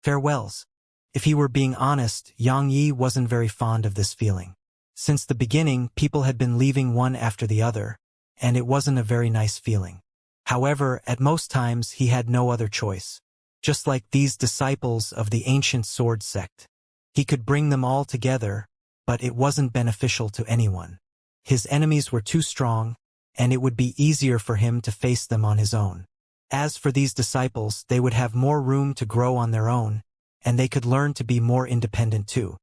Farewells. If he were being honest, Xianxia wasn't very fond of this feeling. Since the beginning, people had been leaving one after the other, and it wasn't a very nice feeling. However, at most times he had no other choice. Just like these disciples of the ancient sword sect. He could bring them all together, but it wasn't beneficial to anyone. His enemies were too strong, and it would be easier for him to face them on his own. As for these disciples, they would have more room to grow on their own, and they could learn to be more independent too.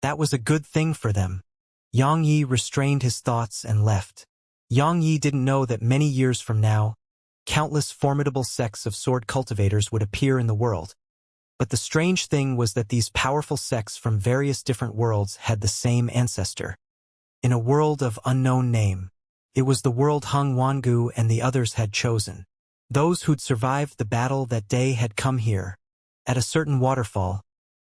That was a good thing for them. Xianxia restrained his thoughts and left. Xianxia didn't know that many years from now, countless formidable sects of sword cultivators would appear in the world. But the strange thing was that these powerful sects from various different worlds had the same ancestor. In a world of unknown name, it was the world Hung Wangu and the others had chosen. Those who'd survived the battle that day had come here. At a certain waterfall,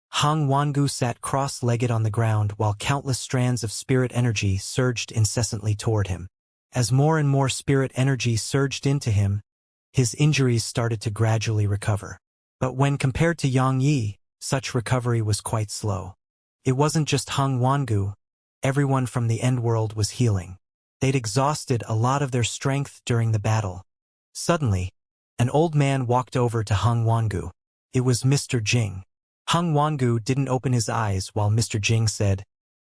Hung Wangu sat cross-legged on the ground while countless strands of spirit energy surged incessantly toward him. As more and more spirit energy surged into him, his injuries started to gradually recover. But when compared to Xianxia, such recovery was quite slow. It wasn't just Hung Wangu. Everyone from the end world was healing. They'd exhausted a lot of their strength during the battle. Suddenly, an old man walked over to Hung Wangu. It was Mr. Jing. Hung Wangu didn't open his eyes while Mr. Jing said,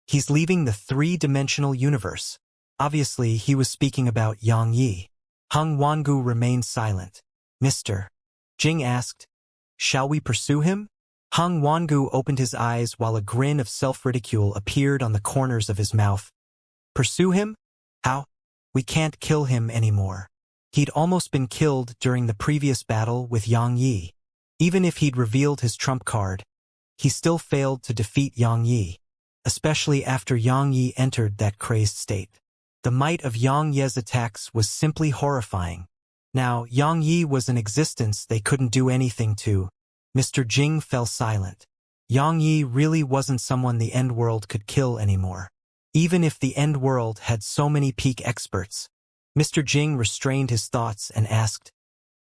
"He's leaving the three-dimensional universe." Obviously, he was speaking about Xianxia. Hung Wangu remained silent. Mr. Jing asked, "Shall we pursue him?" Hung Wangu opened his eyes while a grin of self-ridicule appeared on the corners of his mouth. "Pursue him? How? We can't kill him anymore. He'd almost been killed during the previous battle with Xianxia. Even if he'd revealed his trump card, he still failed to defeat Xianxia, especially after Xianxia entered that crazed state. The might of Xianxia's attacks was simply horrifying. Now, Xianxia was in existence they couldn't do anything to. Mr. Jing fell silent. Xianxia really wasn't someone the end world could kill anymore. Even if the end world had so many peak experts. Mr. Jing restrained his thoughts and asked,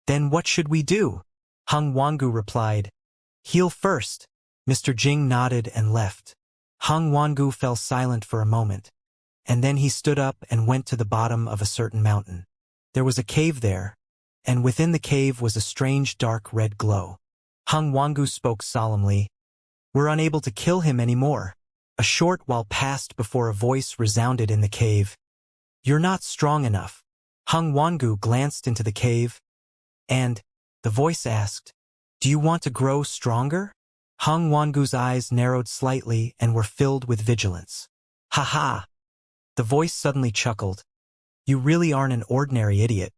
"Then what should we do?" Hung Wangu replied, "Heal first." Mr. Jing nodded and left. Hung Wangu fell silent for a moment, and then he stood up and went to the bottom of a certain mountain. There was a cave there, and within the cave was a strange dark red glow. Hung Wangu spoke solemnly, "We're unable to kill him anymore." A short while passed before a voice resounded in the cave. "You're not strong enough." Hung Wangu glanced into the cave, and the voice asked, "Do you want to grow stronger?" Hung Wangu's eyes narrowed slightly and were filled with vigilance. "Ha ha!" The voice suddenly chuckled. "You really aren't an ordinary idiot.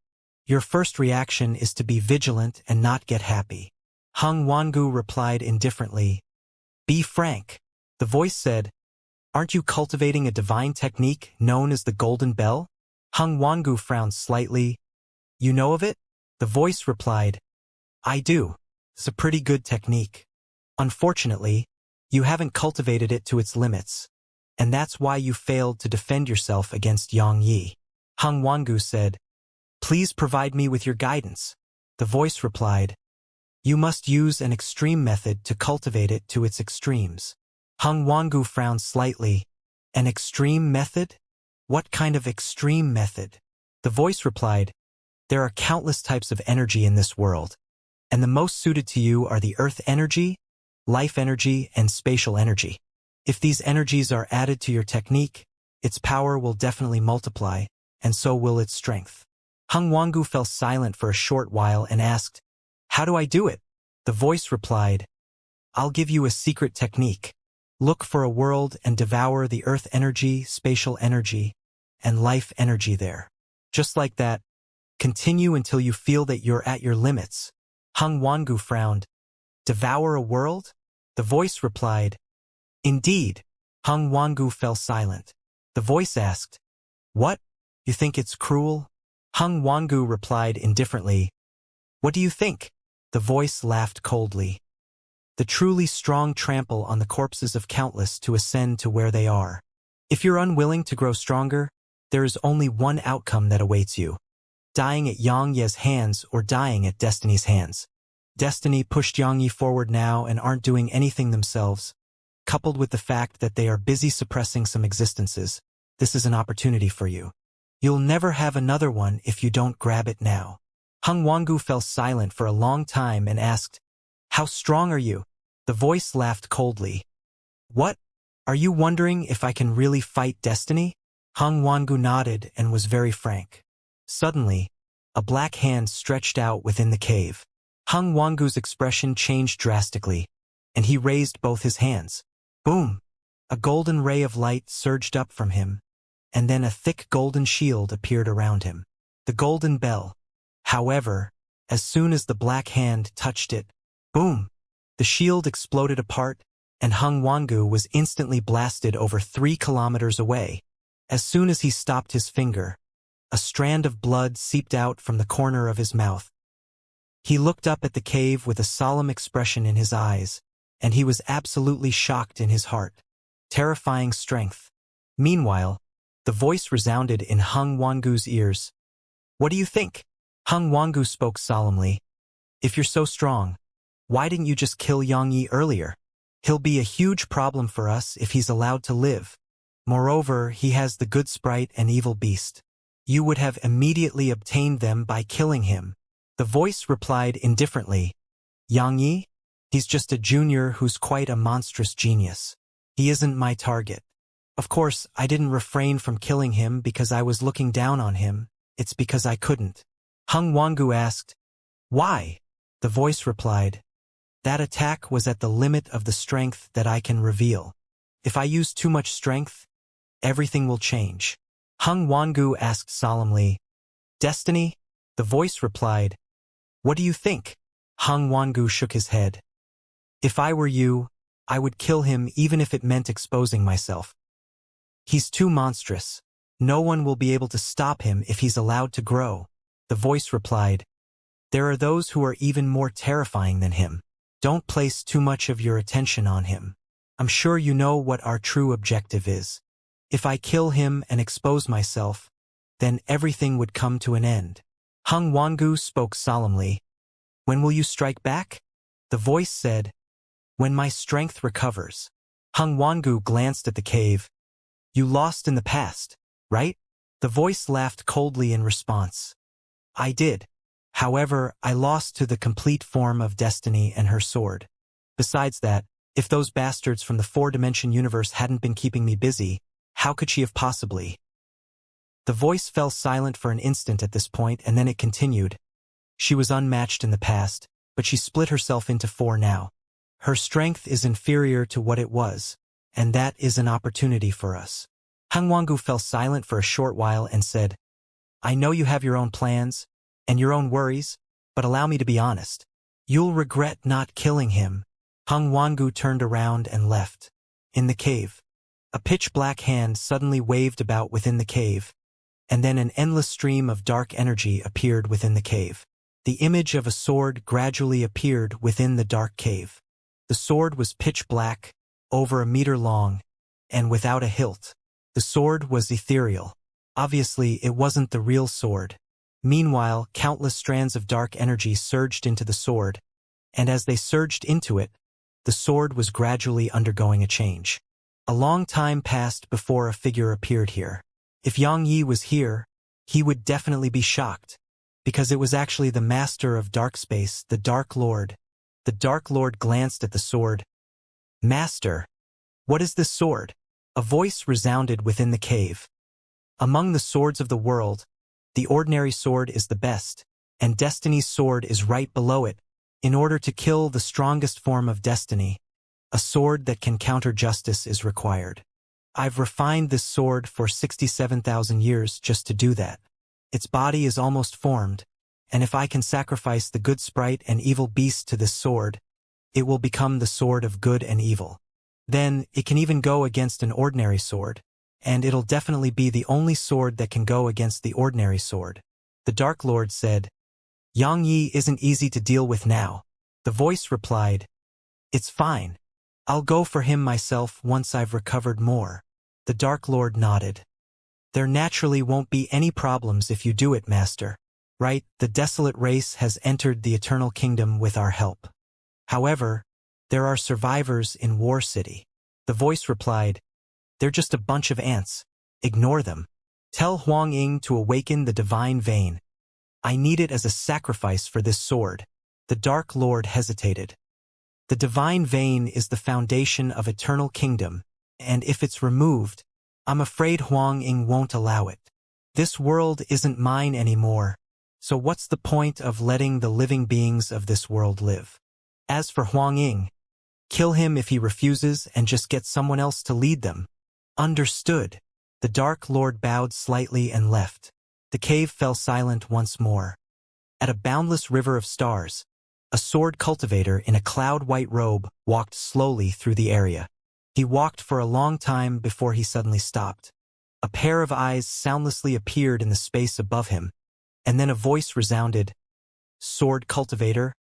Your first reaction is to be vigilant and not get happy." Hung Wangu replied indifferently, "Be frank." The voice said, "Aren't you cultivating a divine technique known as the Golden Bell?" Hung Wangu frowned slightly. "You know of it?" The voice replied, "I do. It's a pretty good technique. Unfortunately, you haven't cultivated it to its limits, and that's why you failed to defend yourself against Xianxia." Hung Wangu said, "Please provide me with your guidance." The voice replied, "You must use an extreme method to cultivate it to its extremes." Hung Wangu frowned slightly. "An extreme method? What kind of extreme method?" The voice replied, "There are countless types of energy in this world, and the most suited to you are the earth energy, life energy, and spatial energy. If these energies are added to your technique, its power will definitely multiply, and so will its strength." Hung Wangu fell silent for a short while and asked, "How do I do it?" The voice replied, "I'll give you a secret technique. Look for a world and devour the earth energy, spatial energy, and life energy there. Just like that, continue until you feel that you're at your limits." Hung Wangu frowned. "Devour a world?" The voice replied, "Indeed." Hung Wangu fell silent. The voice asked, "What? You think it's cruel?" Hung Wangu replied indifferently, "What do you think?" The voice laughed coldly. "The truly strong trample on the corpses of countless to ascend to where they are. If you're unwilling to grow stronger, there is only one outcome that awaits you. Dying at Xianxia's hands or dying at Destiny's hands. Destiny pushed Xianxia forward now and aren't doing anything themselves. Coupled with the fact that they are busy suppressing some existences, this is an opportunity for you. You'll never have another one if you don't grab it now. Hung Wangu fell silent for a long time and asked, "How strong are you?" The voice laughed coldly. "What? Are you wondering if I can really fight destiny?" Hung Wangu nodded and was very frank. Suddenly, a black hand stretched out within the cave. Hung Wangu's expression changed drastically, and he raised both his hands. Boom! A golden ray of light surged up from him, and then a thick golden shield appeared around him. The golden bell. However, as soon as the black hand touched it, boom! The shield exploded apart, and Hung Wangu was instantly blasted over 3 kilometers away. As soon as he stopped his finger, a strand of blood seeped out from the corner of his mouth. He looked up at the cave with a solemn expression in his eyes, and he was absolutely shocked in his heart. Terrifying strength. Meanwhile, the voice resounded in Hung Wangu's ears. "What do you think?" Hung Wangu spoke solemnly. "If you're so strong, why didn't you just kill Xianxia earlier? He'll be a huge problem for us if he's allowed to live. Moreover, he has the good sprite and evil beast. You would have immediately obtained them by killing him." The voice replied indifferently. "Xianxia? He's just a junior who's quite a monstrous genius. He isn't my target. Of course, I didn't refrain from killing him because I was looking down on him. It's because I couldn't." Hung Wangu asked, "Why?" The voice replied, "That attack was at the limit of the strength that I can reveal. If I use too much strength, everything will change." Hung Wangu asked solemnly, "Destiny?" The voice replied, "What do you think?" Hung Wangu shook his head. "If I were you, I would kill him even if it meant exposing myself. He's too monstrous. No one will be able to stop him if he's allowed to grow." The voice replied, "There are those who are even more terrifying than him. Don't place too much of your attention on him. I'm sure you know what our true objective is. If I kill him and expose myself, then everything would come to an end." Hung Wangu spoke solemnly. "When will you strike back?" The voice said, "When my strength recovers." Hung Wangu glanced at the cave. "You lost in the past, right?" The voice laughed coldly in response. "I did. However, I lost to the complete form of Destiny and her sword. Besides that, if those bastards from the 4-dimension universe hadn't been keeping me busy, how could she have possibly?" The voice fell silent for an instant at this point, and then it continued. "She was unmatched in the past, but she split herself into 4 now. Her strength is inferior to what it was, and that is an opportunity for us." Hung Wangu fell silent for a short while and said, "I know you have your own plans and your own worries, but allow me to be honest. You'll regret not killing him." Hung Wangu turned around and left. In the cave, a pitch-black hand suddenly waved about within the cave, and then an endless stream of dark energy appeared within the cave. The image of a sword gradually appeared within the dark cave. The sword was pitch black, over 1 meter long, and without a hilt. The sword was ethereal. Obviously, it wasn't the real sword. Meanwhile, countless strands of dark energy surged into the sword, and as they surged into it, the sword was gradually undergoing a change. A long time passed before a figure appeared here. If Xianxia was here, he would definitely be shocked, because it was actually the master of dark space, the Dark Lord. The Dark Lord glanced at the sword. "Master, what is this sword?" A voice resounded within the cave. "Among the swords of the world, the ordinary sword is the best, and Destiny's sword is right below it. In order to kill the strongest form of Destiny, a sword that can counter justice is required. I've refined this sword for 67,000 years just to do that. Its body is almost formed, and if I can sacrifice the good sprite and evil beast to this sword, it will become the sword of good and evil. Then, it can even go against an ordinary sword, and it'll definitely be the only sword that can go against the ordinary sword." The Dark Lord said, "Xianxia isn't easy to deal with now." The voice replied, "It's fine. I'll go for him myself once I've recovered more." The Dark Lord nodded. "There naturally won't be any problems if you do it, Master. right? The desolate race has entered the eternal kingdom with our help. However, there are survivors in War City. The voice replied, they're just a bunch of ants. Ignore them. Tell Huang Ying to awaken the divine vein. I need it as a sacrifice for this sword. The Dark Lord hesitated. The divine vein is the foundation of eternal kingdom, and if it's removed, I'm afraid Huang Ying won't allow it. This world isn't mine anymore, so what's the point of letting the living beings of this world live? As for Huang Ying, kill him if he refuses and just get someone else to lead them. Understood. The Dark Lord bowed slightly and left. The cave fell silent once more. At a boundless river of stars, a sword cultivator in a cloud-white robe walked slowly through the area. He walked for a long time before he suddenly stopped. A pair of eyes soundlessly appeared in the space above him, and then a voice resounded, Sword cultivator,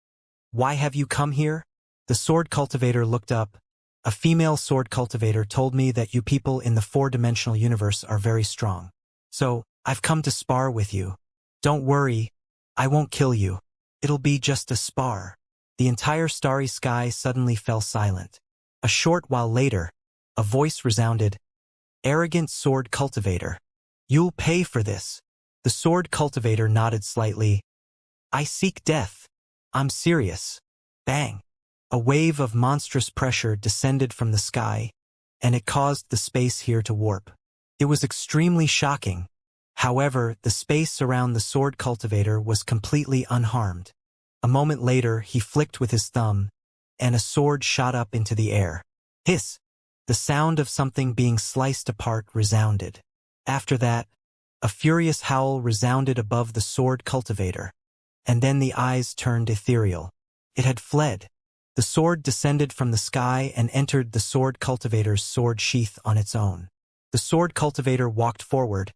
why have you come here? The sword cultivator looked up. A female sword cultivator told me that you people in the four-dimensional universe are very strong. So, I've come to spar with you. Don't worry, I won't kill you. It'll be just a spar. The entire starry sky suddenly fell silent. A short while later, a voice resounded, Arrogant sword cultivator. You'll pay for this. The sword cultivator nodded slightly. I seek death. I'm serious. Bang. A wave of monstrous pressure descended from the sky, and it caused the space here to warp. It was extremely shocking. However, the space around the sword cultivator was completely unharmed. A moment later, he flicked with his thumb, and a sword shot up into the air. Hiss! The sound of something being sliced apart resounded. After that, a furious howl resounded above the sword cultivator, and then the eyes turned ethereal. It had fled. The sword descended from the sky and entered the sword cultivator's sword sheath on its own. The sword cultivator walked forward,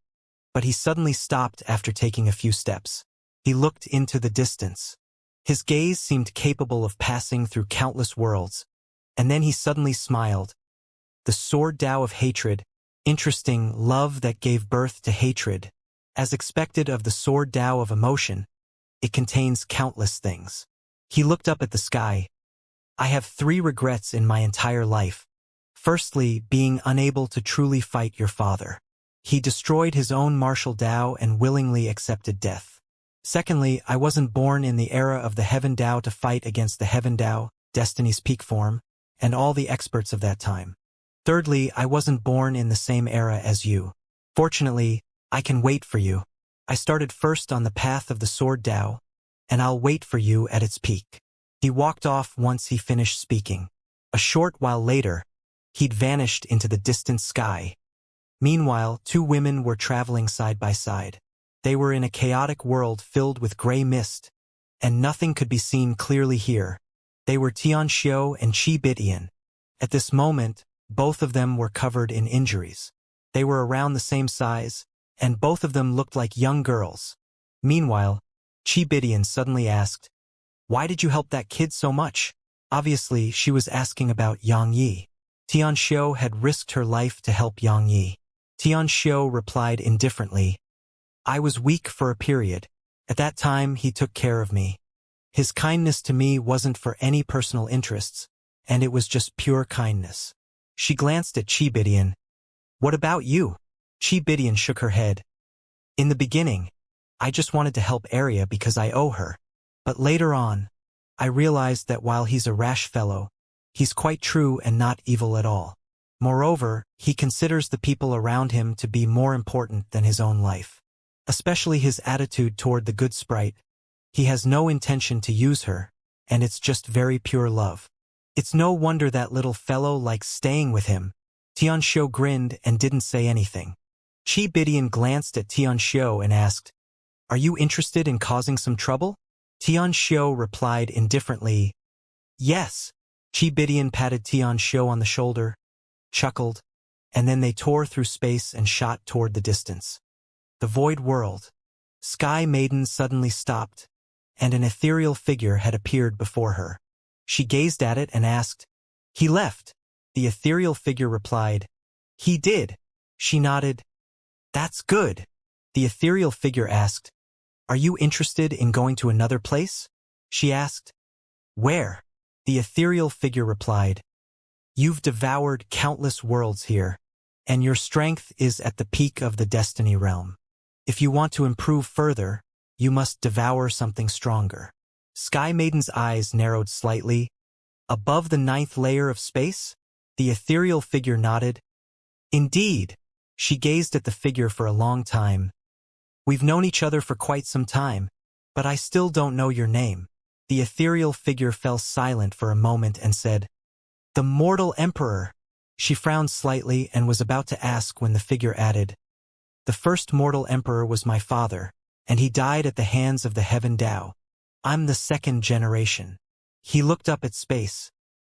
but he suddenly stopped after taking a few steps. He looked into the distance. His gaze seemed capable of passing through countless worlds, and then he suddenly smiled. The sword Tao of hatred, interesting love that gave birth to hatred. As expected of the sword Tao of emotion, it contains countless things. He looked up at the sky. I have 3 regrets in my entire life. Firstly, being unable to truly fight your father. He destroyed his own martial Tao and willingly accepted death. Secondly, I wasn't born in the era of the Heaven Tao to fight against the Heaven Tao, Destiny's peak form, and all the experts of that time. Thirdly, I wasn't born in the same era as you. Fortunately, I can wait for you. I started first on the path of the sword Tao, and I'll wait for you at its peak. He walked off once he finished speaking. A short while later, he'd vanished into the distant sky. Meanwhile, 2 women were traveling side by side. They were in a chaotic world filled with gray mist, and nothing could be seen clearly here. They were Xianxia and Qi Bidian. At this moment, both of them were covered in injuries. They were around the same size, and both of them looked like young girls. Meanwhile, Qi Bidian suddenly asked, Why did you help that kid so much? Obviously, she was asking about Yang Yi. Xianxia had risked her life to help Yang Yi. Xianxia replied indifferently, I was weak for a period. At that time, he took care of me. His kindness to me wasn't for any personal interests, and it was just pure kindness. She glanced at Qi Bidian. What about you? Qi Bidian shook her head. In the beginning, I just wanted to help Arya because I owe her. But later on, I realized that while he's a rash fellow, he's quite true and not evil at all. Moreover, he considers the people around him to be more important than his own life. Especially his attitude toward the good sprite. He has no intention to use her, and it's just very pure love. It's no wonder that little fellow likes staying with him. Xianxia grinned and didn't say anything. Qi Bidian glanced at Xianxia and asked, Are you interested in causing some trouble? Xianxia replied indifferently, Yes. Qi Bidian patted Xianxia on the shoulder, chuckled, and then they tore through space and shot toward the distance. The void world. Sky Maiden suddenly stopped, and an ethereal figure had appeared before her. She gazed at it and asked, He left. The ethereal figure replied, He did. She nodded. That's good. The ethereal figure asked, "Are you interested in going to another place?" she asked. "Where?" The ethereal figure replied. "You've devoured countless worlds here, and your strength is at the peak of the destiny realm. If you want to improve further, you must devour something stronger." Sky Maiden's eyes narrowed slightly. "Above the 9th layer of space?" The ethereal figure nodded. "Indeed." She gazed at the figure for a long time. "We've known each other for quite some time, but I still don't know your name." The ethereal figure fell silent for a moment and said, "The Mortal Emperor." She frowned slightly and was about to ask when the figure added, "The first Mortal Emperor was my father, and he died at the hands of the Heaven Tao. I'm the 2nd generation." He looked up at space.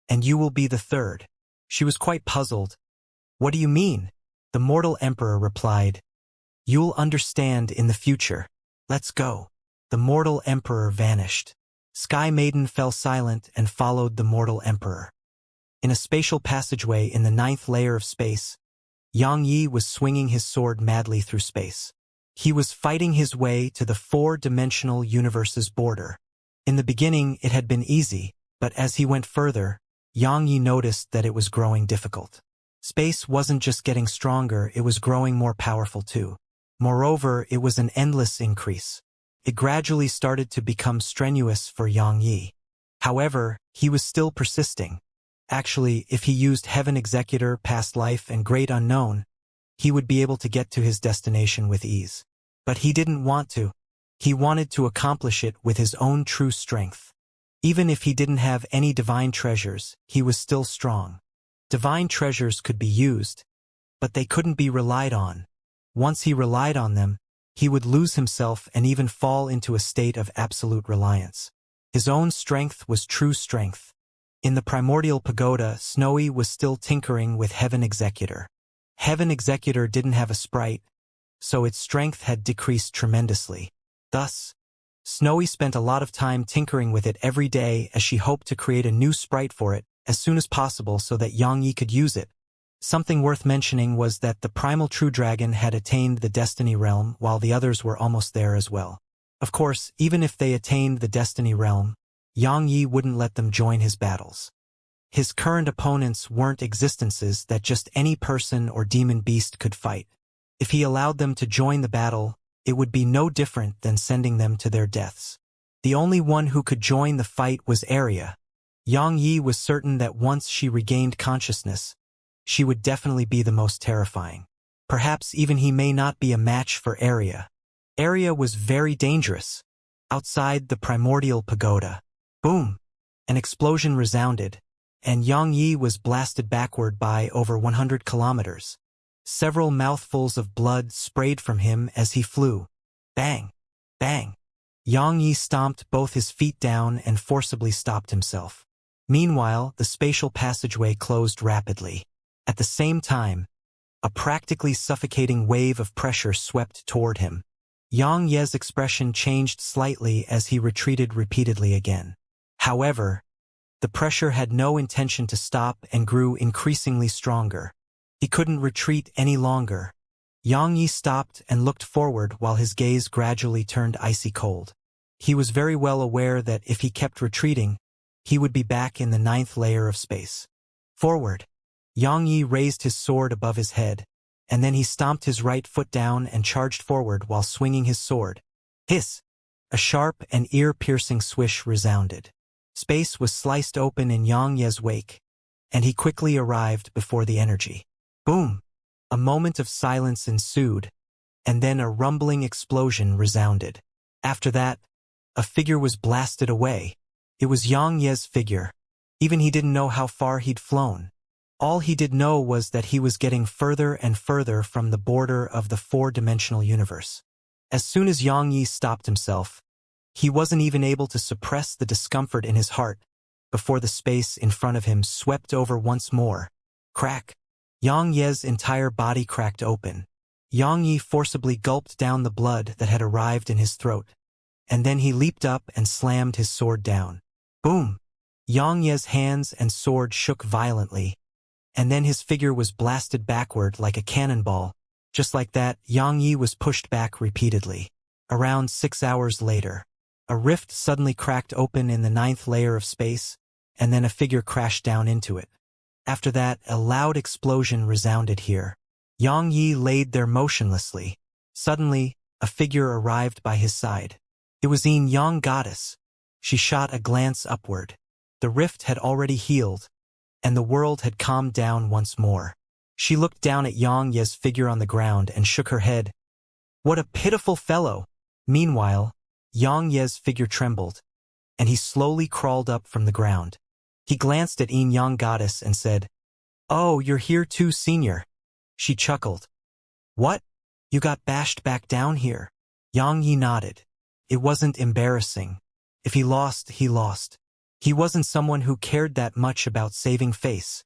"And you will be the 3rd. She was quite puzzled. "What do you mean?" The Mortal Emperor replied. "You'll understand in the future. Let's go." The Mortal Emperor vanished. Sky Maiden fell silent and followed the Mortal Emperor. In a spatial passageway in the 9th layer of space, Xianxia was swinging his sword madly through space. He was fighting his way to the 4-dimensional universe's border. In the beginning, it had been easy, but as he went further, Xianxia noticed that it was growing difficult. Space wasn't just getting stronger, it was growing more powerful too. Moreover, it was an endless increase. It gradually started to become strenuous for Xianxia. However, he was still persisting. Actually, if he used Heaven Executor, Past Life, and Great Unknown, he would be able to get to his destination with ease. But he didn't want to. He wanted to accomplish it with his own true strength. Even if he didn't have any divine treasures, he was still strong. Divine treasures could be used, but they couldn't be relied on. Once he relied on them, he would lose himself and even fall into a state of absolute reliance. His own strength was true strength. In the primordial pagoda, Snowy was still tinkering with Heaven Executor. Heaven Executor didn't have a sprite, so its strength had decreased tremendously. Thus, Snowy spent a lot of time tinkering with it every day as she hoped to create a new sprite for it as soon as possible so that Xianxia could use it. Something worth mentioning was that the primal true dragon had attained the destiny realm while the others were almost there as well. Of course, even if they attained the destiny realm, Xianxia wouldn't let them join his battles. His current opponents weren't existences that just any person or demon beast could fight. If he allowed them to join the battle, it would be no different than sending them to their deaths. The only one who could join the fight was Arya. Xianxia was certain that once she regained consciousness, she would definitely be the most terrifying. Perhaps even he may not be a match for Arya. Arya was very dangerous. Outside the primordial pagoda, boom! An explosion resounded, and Xianxia was blasted backward by over 100 kilometers. Several mouthfuls of blood sprayed from him as he flew. Bang! Bang! Xianxia stomped both his feet down and forcibly stopped himself. Meanwhile, the spatial passageway closed rapidly. At the same time, a practically suffocating wave of pressure swept toward him. Xianxia's expression changed slightly as he retreated repeatedly again. However, the pressure had no intention to stop and grew increasingly stronger. He couldn't retreat any longer. Xianxia stopped and looked forward while his gaze gradually turned icy cold. He was very well aware that if he kept retreating, he would be back in the 9th layer of space. Forward! Xianxia raised his sword above his head, and then he stomped his right foot down and charged forward while swinging his sword. Hiss! A sharp and ear-piercing swish resounded. Space was sliced open in Xianxia's wake, and he quickly arrived before the energy. Boom! A moment of silence ensued, and then a rumbling explosion resounded. After that, a figure was blasted away. It was Xianxia's figure. Even he didn't know how far he'd flown. All he did know was that he was getting further and further from the border of the 4-dimensional universe. As soon as Xianxia stopped himself, he wasn't even able to suppress the discomfort in his heart before the space in front of him swept over once more. Crack! Xianxia's entire body cracked open. Xianxia forcibly gulped down the blood that had arrived in his throat, and then he leaped up and slammed his sword down. Boom! Xianxia's hands and sword shook violently, and then his figure was blasted backward like a cannonball. Just like that, Xianxia was pushed back repeatedly. Around 6 hours later, a rift suddenly cracked open in the 9th layer of space, and then a figure crashed down into it. After that, a loud explosion resounded here. Yang Yi laid there motionlessly. Suddenly, a figure arrived by his side. It was Young Goddess. She shot a glance upward. The rift had already healed, and the world had calmed down once more. She looked down at Yang Ye's figure on the ground and shook her head. What a pitiful fellow! Meanwhile, Yang Ye's figure trembled, and he slowly crawled up from the ground. He glanced at Young Goddess and said, "Oh, you're here too, senior." She chuckled. "What? You got bashed back down here?" Yang Yi nodded. It wasn't embarrassing. If he lost, he lost. He wasn't someone who cared that much about saving face.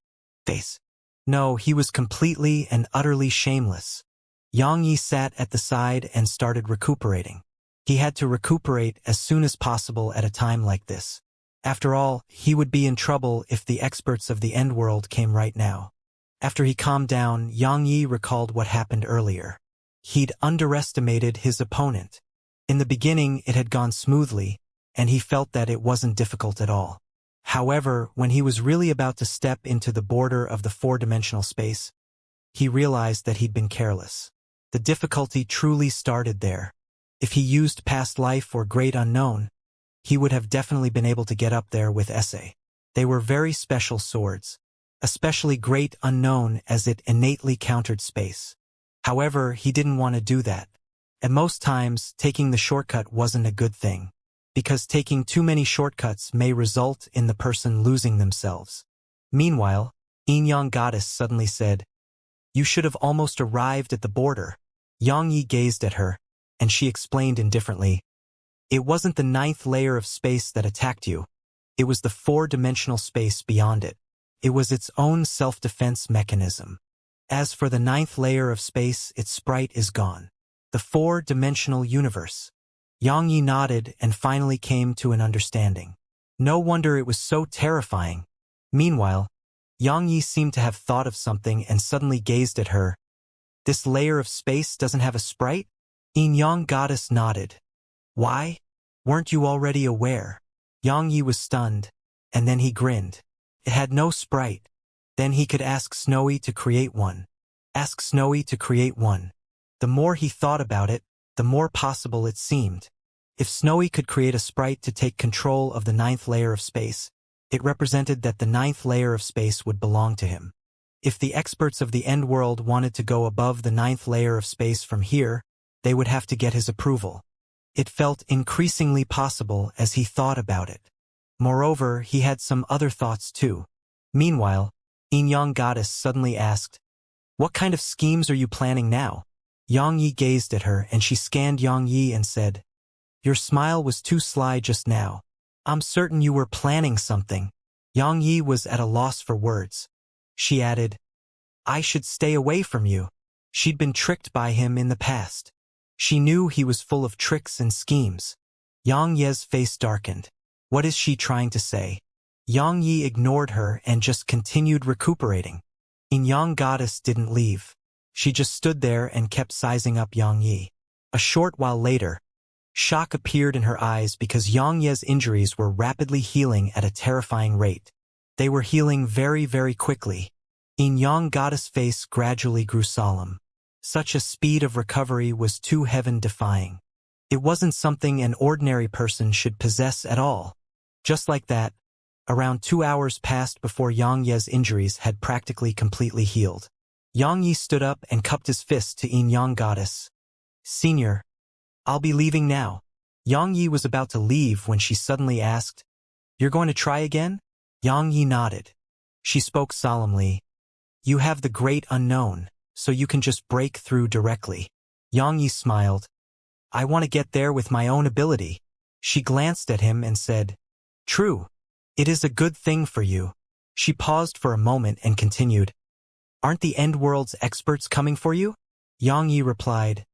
No, he was completely and utterly shameless. Yang Yi sat at the side and started recuperating. He had to recuperate as soon as possible at a time like this. After all, he would be in trouble if the experts of the end world came right now. After he calmed down, Yang Yi recalled what happened earlier. He'd underestimated his opponent. In the beginning, it had gone smoothly, and he felt that it wasn't difficult at all. However, when he was really about to step into the border of the 4-dimensional space, he realized that he'd been careless. The difficulty truly started there. If he used past life or great unknown, he would have definitely been able to get up there with essay. They were very special swords, especially great unknown as it innately countered space. However, he didn't want to do that. At most times, taking the shortcut wasn't a good thing, because taking too many shortcuts may result in the person losing themselves. Meanwhile, Young Goddess suddenly said, "You should have almost arrived at the border." Yang Yi gazed at her, and she explained indifferently, "It wasn't the 9th layer of space that attacked you. It was the 4-dimensional space beyond it. It was its own self-defense mechanism. As for the 9th layer of space, its sprite is gone. The 4-dimensional universe." Yang Yi nodded and finally came to an understanding. No wonder it was so terrifying. Meanwhile, Yang Yi seemed to have thought of something and suddenly gazed at her. "This layer of space doesn't have a sprite?" Young Goddess nodded. "Why? Weren't you already aware?" Yang Yi was stunned, and then he grinned. It had no sprite. Then he could ask Snowy to create one. Ask Snowy to create one. The more he thought about it, the more possible it seemed. If Snowy could create a sprite to take control of the 9th layer of space, it represented that the 9th layer of space would belong to him. If the experts of the end world wanted to go above the 9th layer of space from here, they would have to get his approval. It felt increasingly possible as he thought about it. Moreover, he had some other thoughts too. Meanwhile, Young Goddess suddenly asked, "What kind of schemes are you planning now?" Yang Yi gazed at her and she scanned Yang Yi and said, "Your smile was too sly just now. I'm certain you were planning something." Yang Yi was at a loss for words. She added, "I should stay away from you." She'd been tricked by him in the past. She knew he was full of tricks and schemes. Yang Ye's face darkened. What is she trying to say? Yang Yi ignored her and just continued recuperating. Young Goddess didn't leave. She just stood there and kept sizing up Yang Yi. A short while later, shock appeared in her eyes because Yang Ye's injuries were rapidly healing at a terrifying rate. They were healing very, very quickly. Young Goddess' face gradually grew solemn. Such a speed of recovery was too heaven-defying. It wasn't something an ordinary person should possess at all. Just like that, around 2 hours passed before Yang Ye's injuries had practically completely healed. Yang Yi stood up and cupped his fist to Young Goddess. "Senior, I'll be leaving now." Yang Yi was about to leave when she suddenly asked, "You're going to try again?" Yang Yi nodded. She spoke solemnly, "You have the great unknown, so you can just break through directly." Yang Yi smiled. "I want to get there with my own ability." She glanced at him and said, "True. It is a good thing for you." She paused for a moment and continued, "Aren't the end world's experts coming for you?" Yang Yi replied,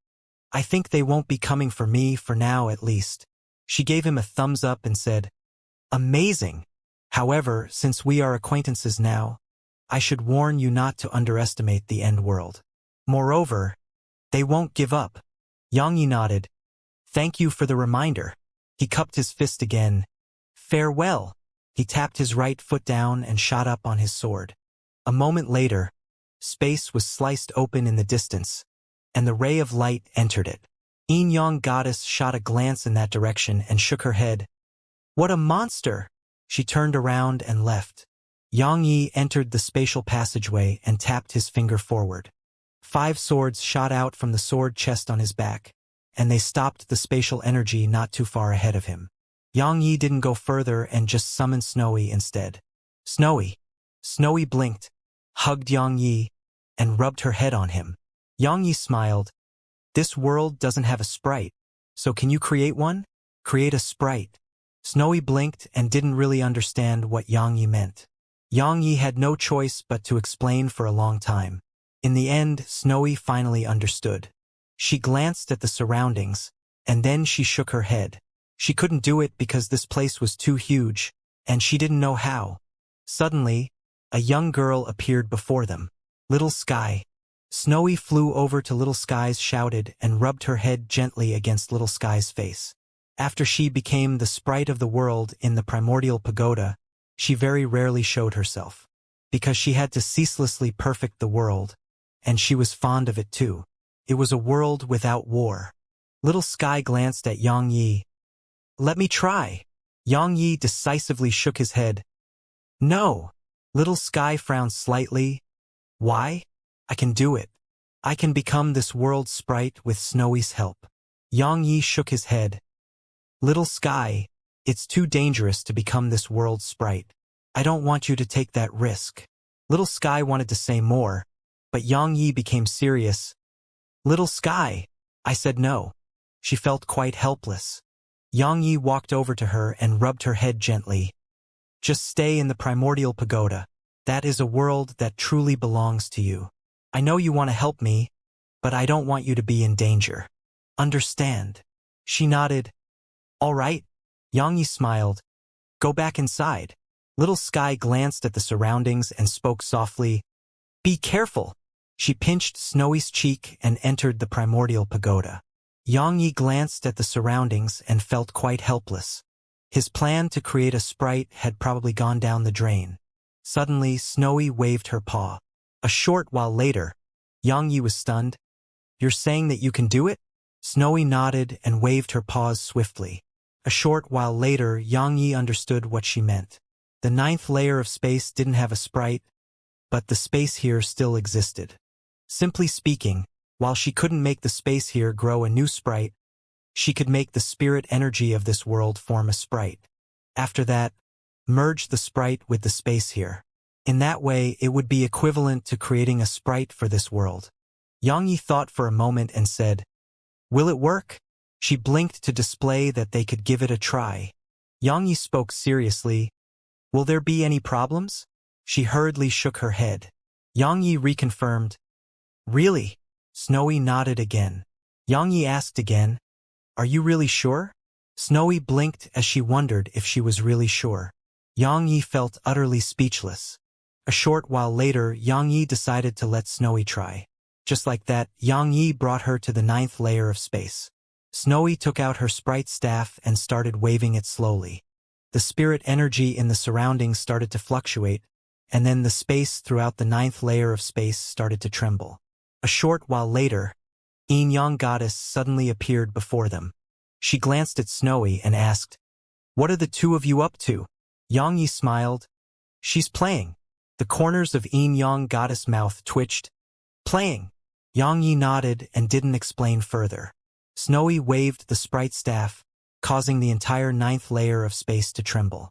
"I think they won't be coming for me for now at least." She gave him a thumbs up and said, "Amazing. However, since we are acquaintances now, I should warn you not to underestimate the end world. Moreover, they won't give up." Yang Yi nodded. Thank you for the reminder. He cupped his fist again. Farewell. He tapped his right foot down and shot up on his sword. A moment later, space was sliced open in the distance, and the ray of light entered it. Yin-Yang Goddess shot a glance in that direction and shook her head. What a monster! She turned around and left. Yang Yi entered the spatial passageway and tapped his finger forward. 5 swords shot out from the sword chest on his back, and they stopped the spatial energy not too far ahead of him. Yang Yi didn't go further and just summoned Snowy instead. Snowy! Snowy blinked, hugged Yang Yi, and rubbed her head on him. Yang Yi smiled. This world doesn't have a sprite, so can you create one? Create a sprite. Snowy blinked and didn't really understand what Yang Yi meant. Yang Yi had no choice but to explain for a long time. In the end, Snowy finally understood. She glanced at the surroundings, and then she shook her head. She couldn't do it because this place was too huge, and she didn't know how. Suddenly, a young girl appeared before them. Little Sky. Snowy flew over to Little Sky's, shouted, and rubbed her head gently against Little Sky's face. After she became the sprite of the world in the primordial pagoda, she very rarely showed herself. Because she had to ceaselessly perfect the world, and she was fond of it too. It was a world without war. Little Sky glanced at Yang Yi. Let me try. Yang Yi decisively shook his head. No. Little Sky frowned slightly. Why? I can do it. I can become this world's sprite with Snowy's help. Yang Yi shook his head. Little Sky, it's too dangerous to become this world's sprite. I don't want you to take that risk. Little Sky wanted to say more, but Yang Yi became serious. Little Sky, I said no. She felt quite helpless. Yang Yi walked over to her and rubbed her head gently. Just stay in the primordial pagoda. That is a world that truly belongs to you. I know you want to help me, but I don't want you to be in danger. Understand? She nodded. All right. Yang Yi smiled. Go back inside. Little Sky glanced at the surroundings and spoke softly. Be careful. She pinched Snowy's cheek and entered the primordial pagoda. Yang Yi glanced at the surroundings and felt quite helpless. His plan to create a sprite had probably gone down the drain. Suddenly, Snowy waved her paw. A short while later, Yang Yi was stunned. You're saying that you can do it? Snowy nodded and waved her paws swiftly. A short while later, Yang Yi understood what she meant. The 9th layer of space didn't have a sprite, but the space here still existed. Simply speaking, while she couldn't make the space here grow a new sprite, she could make the spirit energy of this world form a sprite. After that, merge the sprite with the space here. In that way, it would be equivalent to creating a sprite for this world. Yang Yi thought for a moment and said, Will it work? She blinked to display that they could give it a try. Yang Yi spoke seriously. Will there be any problems? She hurriedly shook her head. Yang Yi reconfirmed. Really? Snowy nodded again. Yang Yi asked again. Are you really sure? Snowy blinked as she wondered if she was really sure. Yang Yi felt utterly speechless. A short while later, Yang Yi decided to let Snowy try. Just like that, Yang Yi brought her to the 9th layer of space. Snowy took out her sprite staff and started waving it slowly. The spirit energy in the surroundings started to fluctuate, and then the space throughout the 9th layer of space started to tremble. A short while later, Yin-Yang Goddess suddenly appeared before them. She glanced at Snowy and asked, What are the two of you up to? Yang Yi smiled. She's playing. The corners of Yin-Yang Goddess' mouth twitched. Playing. Yang Yi nodded and didn't explain further. Snowy waved the sprite staff, causing the entire 9th layer of space to tremble.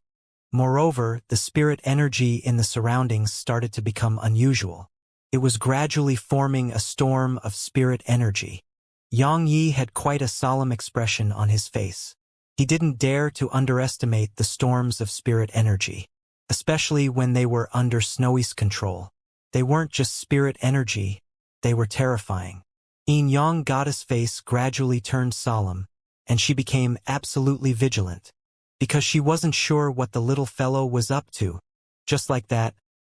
Moreover, the spirit energy in the surroundings started to become unusual. It was gradually forming a storm of spirit energy. Yang Yi had quite a solemn expression on his face. He didn't dare to underestimate the storms of spirit energy, especially when they were under Snowy's control. They weren't just spirit energy, they were terrifying. Yin-Yang Goddess' face gradually turned solemn, and she became absolutely vigilant, because she wasn't sure what the little fellow was up to. Just like that,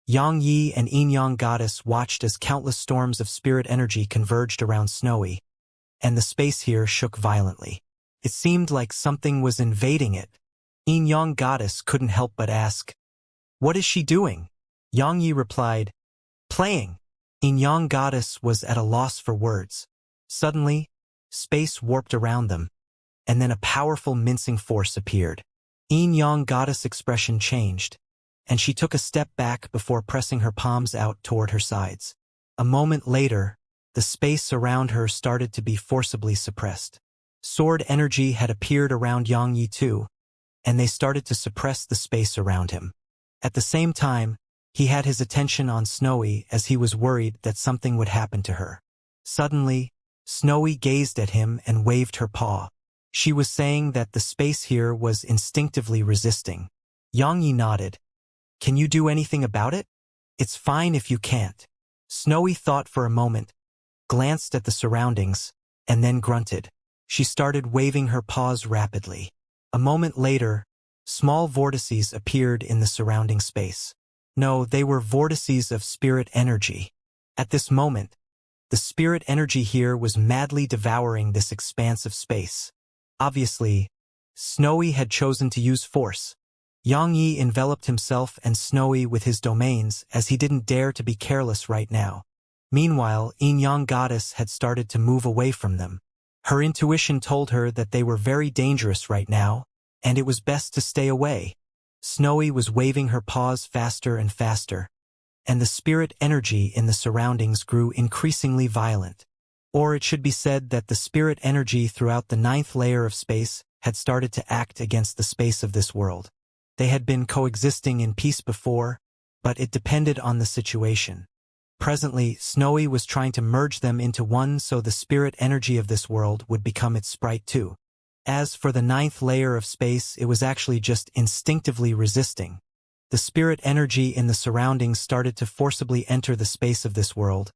Yang Yi and Yin-Yang Goddess watched as countless storms of spirit energy converged around Snowy, and the space here shook violently. It seemed like something was invading it. Yin-Yang Goddess couldn't help but ask, "What is she doing?" Yang Yi replied, "Playing." Yin-Yang Goddess was at a loss for words. Suddenly, space warped around them, and then a powerful mincing force appeared. Yin-Yang Goddess' expression changed, and she took a step back before pressing her palms out toward her sides. A moment later, the space around her started to be forcibly suppressed. Sword energy had appeared around Yang Yi too, and they started to suppress the space around him. At the same time, he had his attention on Snowy as he was worried that something would happen to her. Suddenly, Snowy gazed at him and waved her paw. She was saying that the space here was instinctively resisting. Yang Yi nodded. "Can you do anything about it?" "It's fine if you can't." Snowy thought for a moment, glanced at the surroundings, and then grunted. She started waving her paws rapidly. A moment later, small vortices appeared in the surrounding space. No, they were vortices of spirit energy. At this moment, the spirit energy here was madly devouring this expanse of space. Obviously, Snowy had chosen to use force. Yang Yi enveloped himself and Snowy with his domains as he didn't dare to be careless right now. Meanwhile, Yin-Yang Goddess had started to move away from them. Her intuition told her that they were very dangerous right now, and it was best to stay away. Snowy was waving her paws faster and faster, and the spirit energy in the surroundings grew increasingly violent. Or it should be said that the spirit energy throughout the 9th layer of space had started to act against the space of this world. They had been coexisting in peace before, but it depended on the situation. Presently, Snowy was trying to merge them into one so the spirit energy of this world would become its sprite too. As for the 9th layer of space, it was actually just instinctively resisting. The spirit energy in the surroundings started to forcibly enter the space of this world,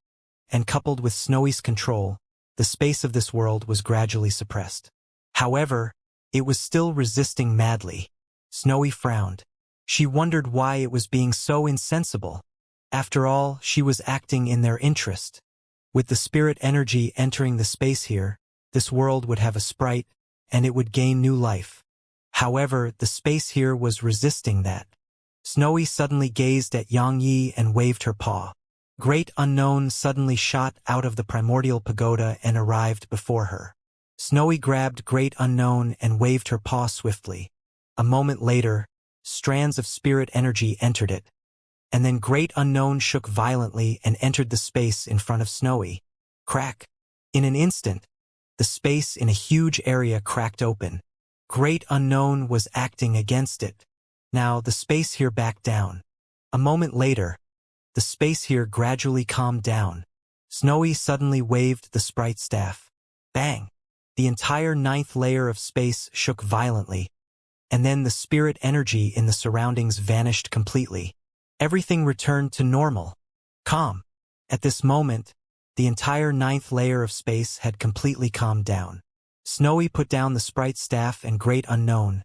and coupled with Snowy's control, the space of this world was gradually suppressed. However, it was still resisting madly. Snowy frowned. She wondered why it was being so insensible. After all, she was acting in their interest. With the spirit energy entering the space here, this world would have a sprite, and it would gain new life. However, the space here was resisting that. Snowy suddenly gazed at Yang Yi and waved her paw. Great Unknown suddenly shot out of the primordial pagoda and arrived before her. Snowy grabbed Great Unknown and waved her paw swiftly. A moment later, strands of spirit energy entered it, and then Great Unknown shook violently and entered the space in front of Snowy. Crack! In an instant, the space in a huge area cracked open. Great Unknown was acting against it. Now the space here backed down. A moment later, the space here gradually calmed down. Snowy suddenly waved the sprite staff. Bang! The entire 9th layer of space shook violently, and then the spirit energy in the surroundings vanished completely. Everything returned to normal. Calm. At this moment, the entire 9th layer of space had completely calmed down. Snowy put down the sprite staff and Great Unknown,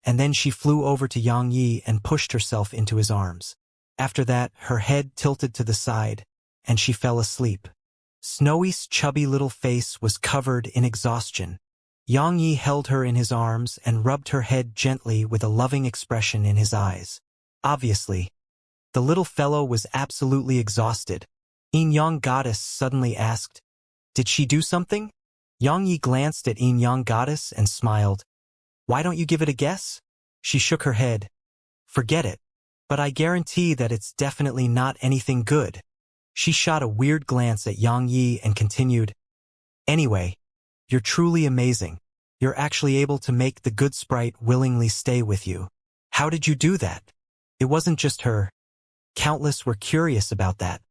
and then she flew over to Yang Yi and pushed herself into his arms. After that, her head tilted to the side, and she fell asleep. Snowy's chubby little face was covered in exhaustion. Yang Yi held her in his arms and rubbed her head gently with a loving expression in his eyes. Obviously, the little fellow was absolutely exhausted. Yin-Yang Goddess suddenly asked, "Did she do something?" Yang Yi glanced at Yin-Yang Goddess and smiled. "Why don't you give it a guess?" She shook her head. "Forget it. But I guarantee that it's definitely not anything good." She shot a weird glance at Yang Yi and continued, "Anyway, you're truly amazing. You're actually able to make the good sprite willingly stay with you. How did you do that?" It wasn't just her. Countless were curious about that.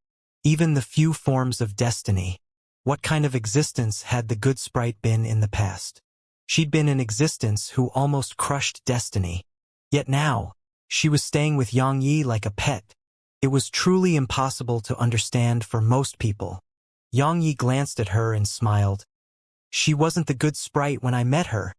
Even the few forms of destiny. What kind of existence had the good sprite been in the past? She'd been an existence who almost crushed destiny. Yet now, she was staying with Yang Yi like a pet. It was truly impossible to understand for most people. Yang Yi glanced at her and smiled. "She wasn't the good sprite when I met her."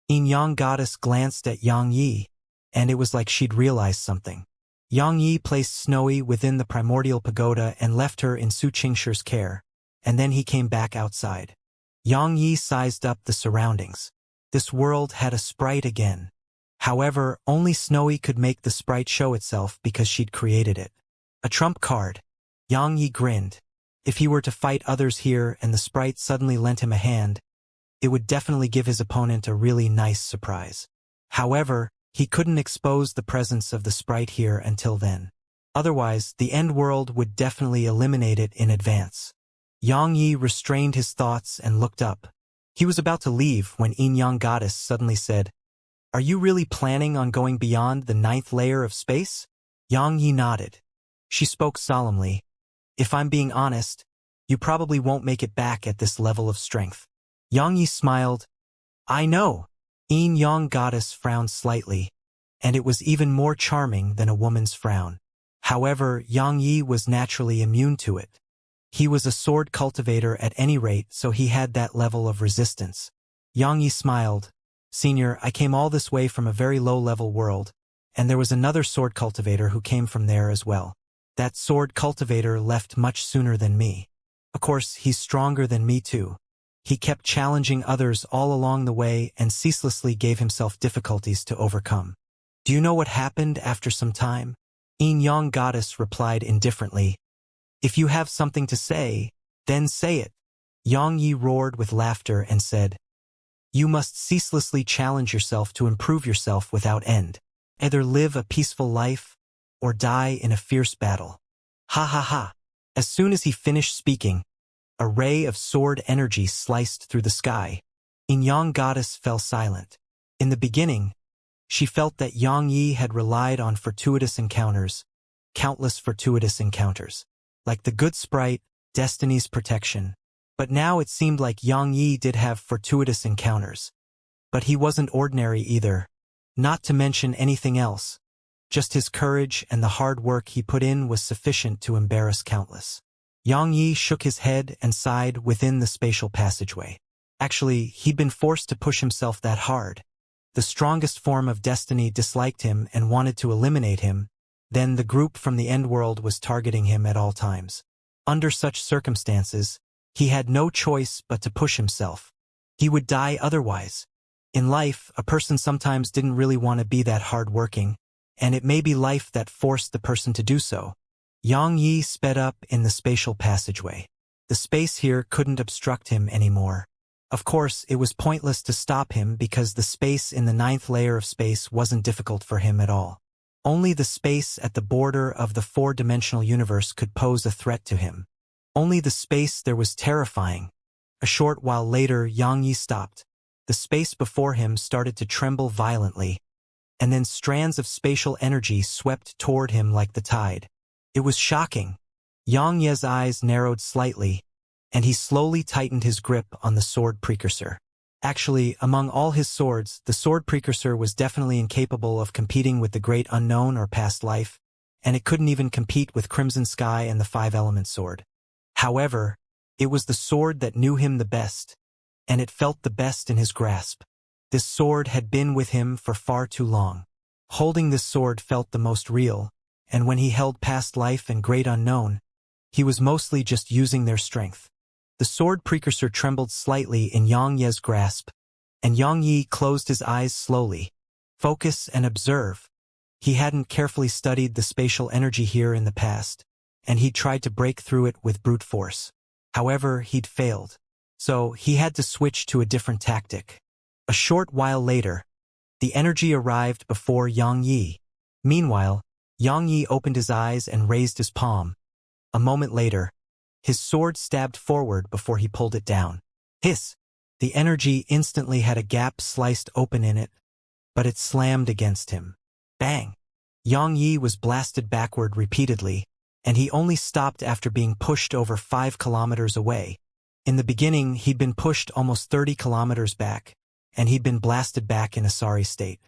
Yin-Yang Goddess glanced at Yang Yi, and it was like she'd realized something. Yang Yi placed Snowy within the primordial pagoda and left her in Su Qingshir's care, and then he came back outside. Yang Yi sized up the surroundings. This world had a sprite again. However, only Snowy could make the sprite show itself because she'd created it. A trump card. Yang Yi grinned. If he were to fight others here and the sprite suddenly lent him a hand, it would definitely give his opponent a really nice surprise. However, he couldn't expose the presence of the sprite here until then. Otherwise, the end world would definitely eliminate it in advance. Yang Yi restrained his thoughts and looked up. He was about to leave when Yin-Yang Goddess suddenly said, "Are you really planning on going beyond the 9th layer of space?" Yang Yi nodded. She spoke solemnly. "If I'm being honest, you probably won't make it back at this level of strength." Yang Yi smiled. "I know." Yin-Yang Goddess frowned slightly, and it was even more charming than a woman's frown. However, Yang Yi was naturally immune to it. He was a sword cultivator at any rate, so he had that level of resistance. Yang Yi smiled. "Senior, I came all this way from a very low-level world, and there was another sword cultivator who came from there as well. That sword cultivator left much sooner than me. Of course, he's stronger than me too. He kept challenging others all along the way and ceaselessly gave himself difficulties to overcome. Do you know what happened after some time?" Yin-Yang Goddess replied indifferently. "If you have something to say, then say it." Yang Yi roared with laughter and said, "You must ceaselessly challenge yourself to improve yourself without end. Either live a peaceful life, or die in a fierce battle." Ha ha ha. As soon as he finished speaking, a ray of sword energy sliced through the sky. Yin-Yang Goddess fell silent. In the beginning, she felt that Yang Yi had relied on fortuitous encounters, countless fortuitous encounters, like the good sprite, destiny's protection. But now it seemed like Yang Yi did have fortuitous encounters. But he wasn't ordinary either, not to mention anything else. Just his courage and the hard work he put in was sufficient to embarrass countless. Yang Yi shook his head and sighed within the spatial passageway. Actually, he'd been forced to push himself that hard. The strongest form of destiny disliked him and wanted to eliminate him. Then the group from the end world was targeting him at all times. Under such circumstances, he had no choice but to push himself. He would die otherwise. In life, a person sometimes didn't really want to be that hard-working, and it may be life that forced the person to do so. Yang Yi sped up in the spatial passageway. The space here couldn't obstruct him anymore. Of course, it was pointless to stop him because the space in the 9th layer of space wasn't difficult for him at all. Only the space at the border of the 4-dimensional universe could pose a threat to him. Only the space there was terrifying. A short while later, Yang Yi stopped. The space before him started to tremble violently, and then strands of spatial energy swept toward him like the tide. It was shocking. Yang Ye's eyes narrowed slightly, and he slowly tightened his grip on the sword precursor. Actually, among all his swords, the sword precursor was definitely incapable of competing with the great unknown or past life, and it couldn't even compete with Crimson Sky and the 5-element sword. However, it was the sword that knew him the best, and it felt the best in his grasp. This sword had been with him for far too long. Holding this sword felt the most real, and when he held past life and great unknown, he was mostly just using their strength. The sword precursor trembled slightly in Yang Ye's grasp, and Yang Yi closed his eyes slowly. Focus and observe. He hadn't carefully studied the spatial energy here in the past, and he tried to break through it with brute force. However, he'd failed. So he had to switch to a different tactic. A short while later, the energy arrived before Yang Yi. Meanwhile, Yang Yi opened his eyes and raised his palm. A moment later, his sword stabbed forward before he pulled it down. Hiss! The energy instantly had a gap sliced open in it, but it slammed against him. Bang! Yang Yi was blasted backward repeatedly, and he only stopped after being pushed over 5 kilometers away. In the beginning, he'd been pushed almost 30 kilometers back, and he'd been blasted back in a sorry state.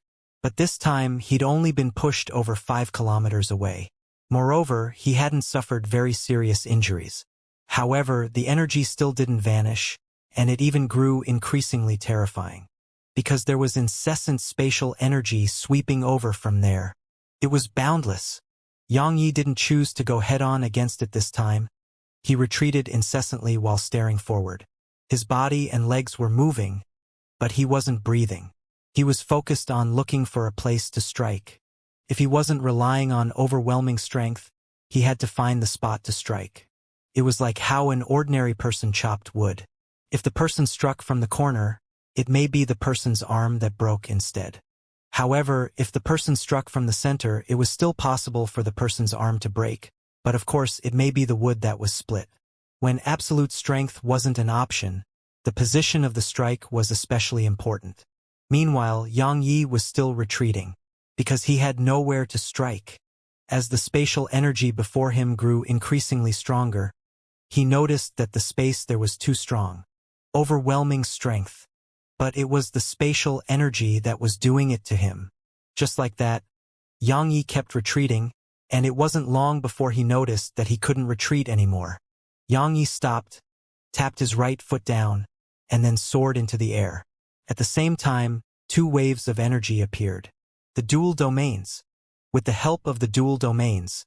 But this time, he'd only been pushed over 5 kilometers away. Moreover, he hadn't suffered very serious injuries. However, the energy still didn't vanish, and it even grew increasingly terrifying. Because there was incessant spatial energy sweeping over from there. It was boundless. Yang Yi didn't choose to go head-on against it this time. He retreated incessantly while staring forward. His body and legs were moving, but he wasn't breathing. He was focused on looking for a place to strike. If he wasn't relying on overwhelming strength, he had to find the spot to strike. It was like how an ordinary person chopped wood. If the person struck from the corner, it may be the person's arm that broke instead. However, if the person struck from the center, it was still possible for the person's arm to break, but of course it may be the wood that was split. When absolute strength wasn't an option, the position of the strike was especially important. Meanwhile, Yang Yi was still retreating, because he had nowhere to strike. As the spatial energy before him grew increasingly stronger, he noticed that the space there was too strong. Overwhelming strength. But it was the spatial energy that was doing it to him. Just like that, Yang Yi kept retreating, and it wasn't long before he noticed that he couldn't retreat anymore. Yang Yi stopped, tapped his right foot down, and then soared into the air. At the same time, two waves of energy appeared. The dual domains. With the help of the dual domains,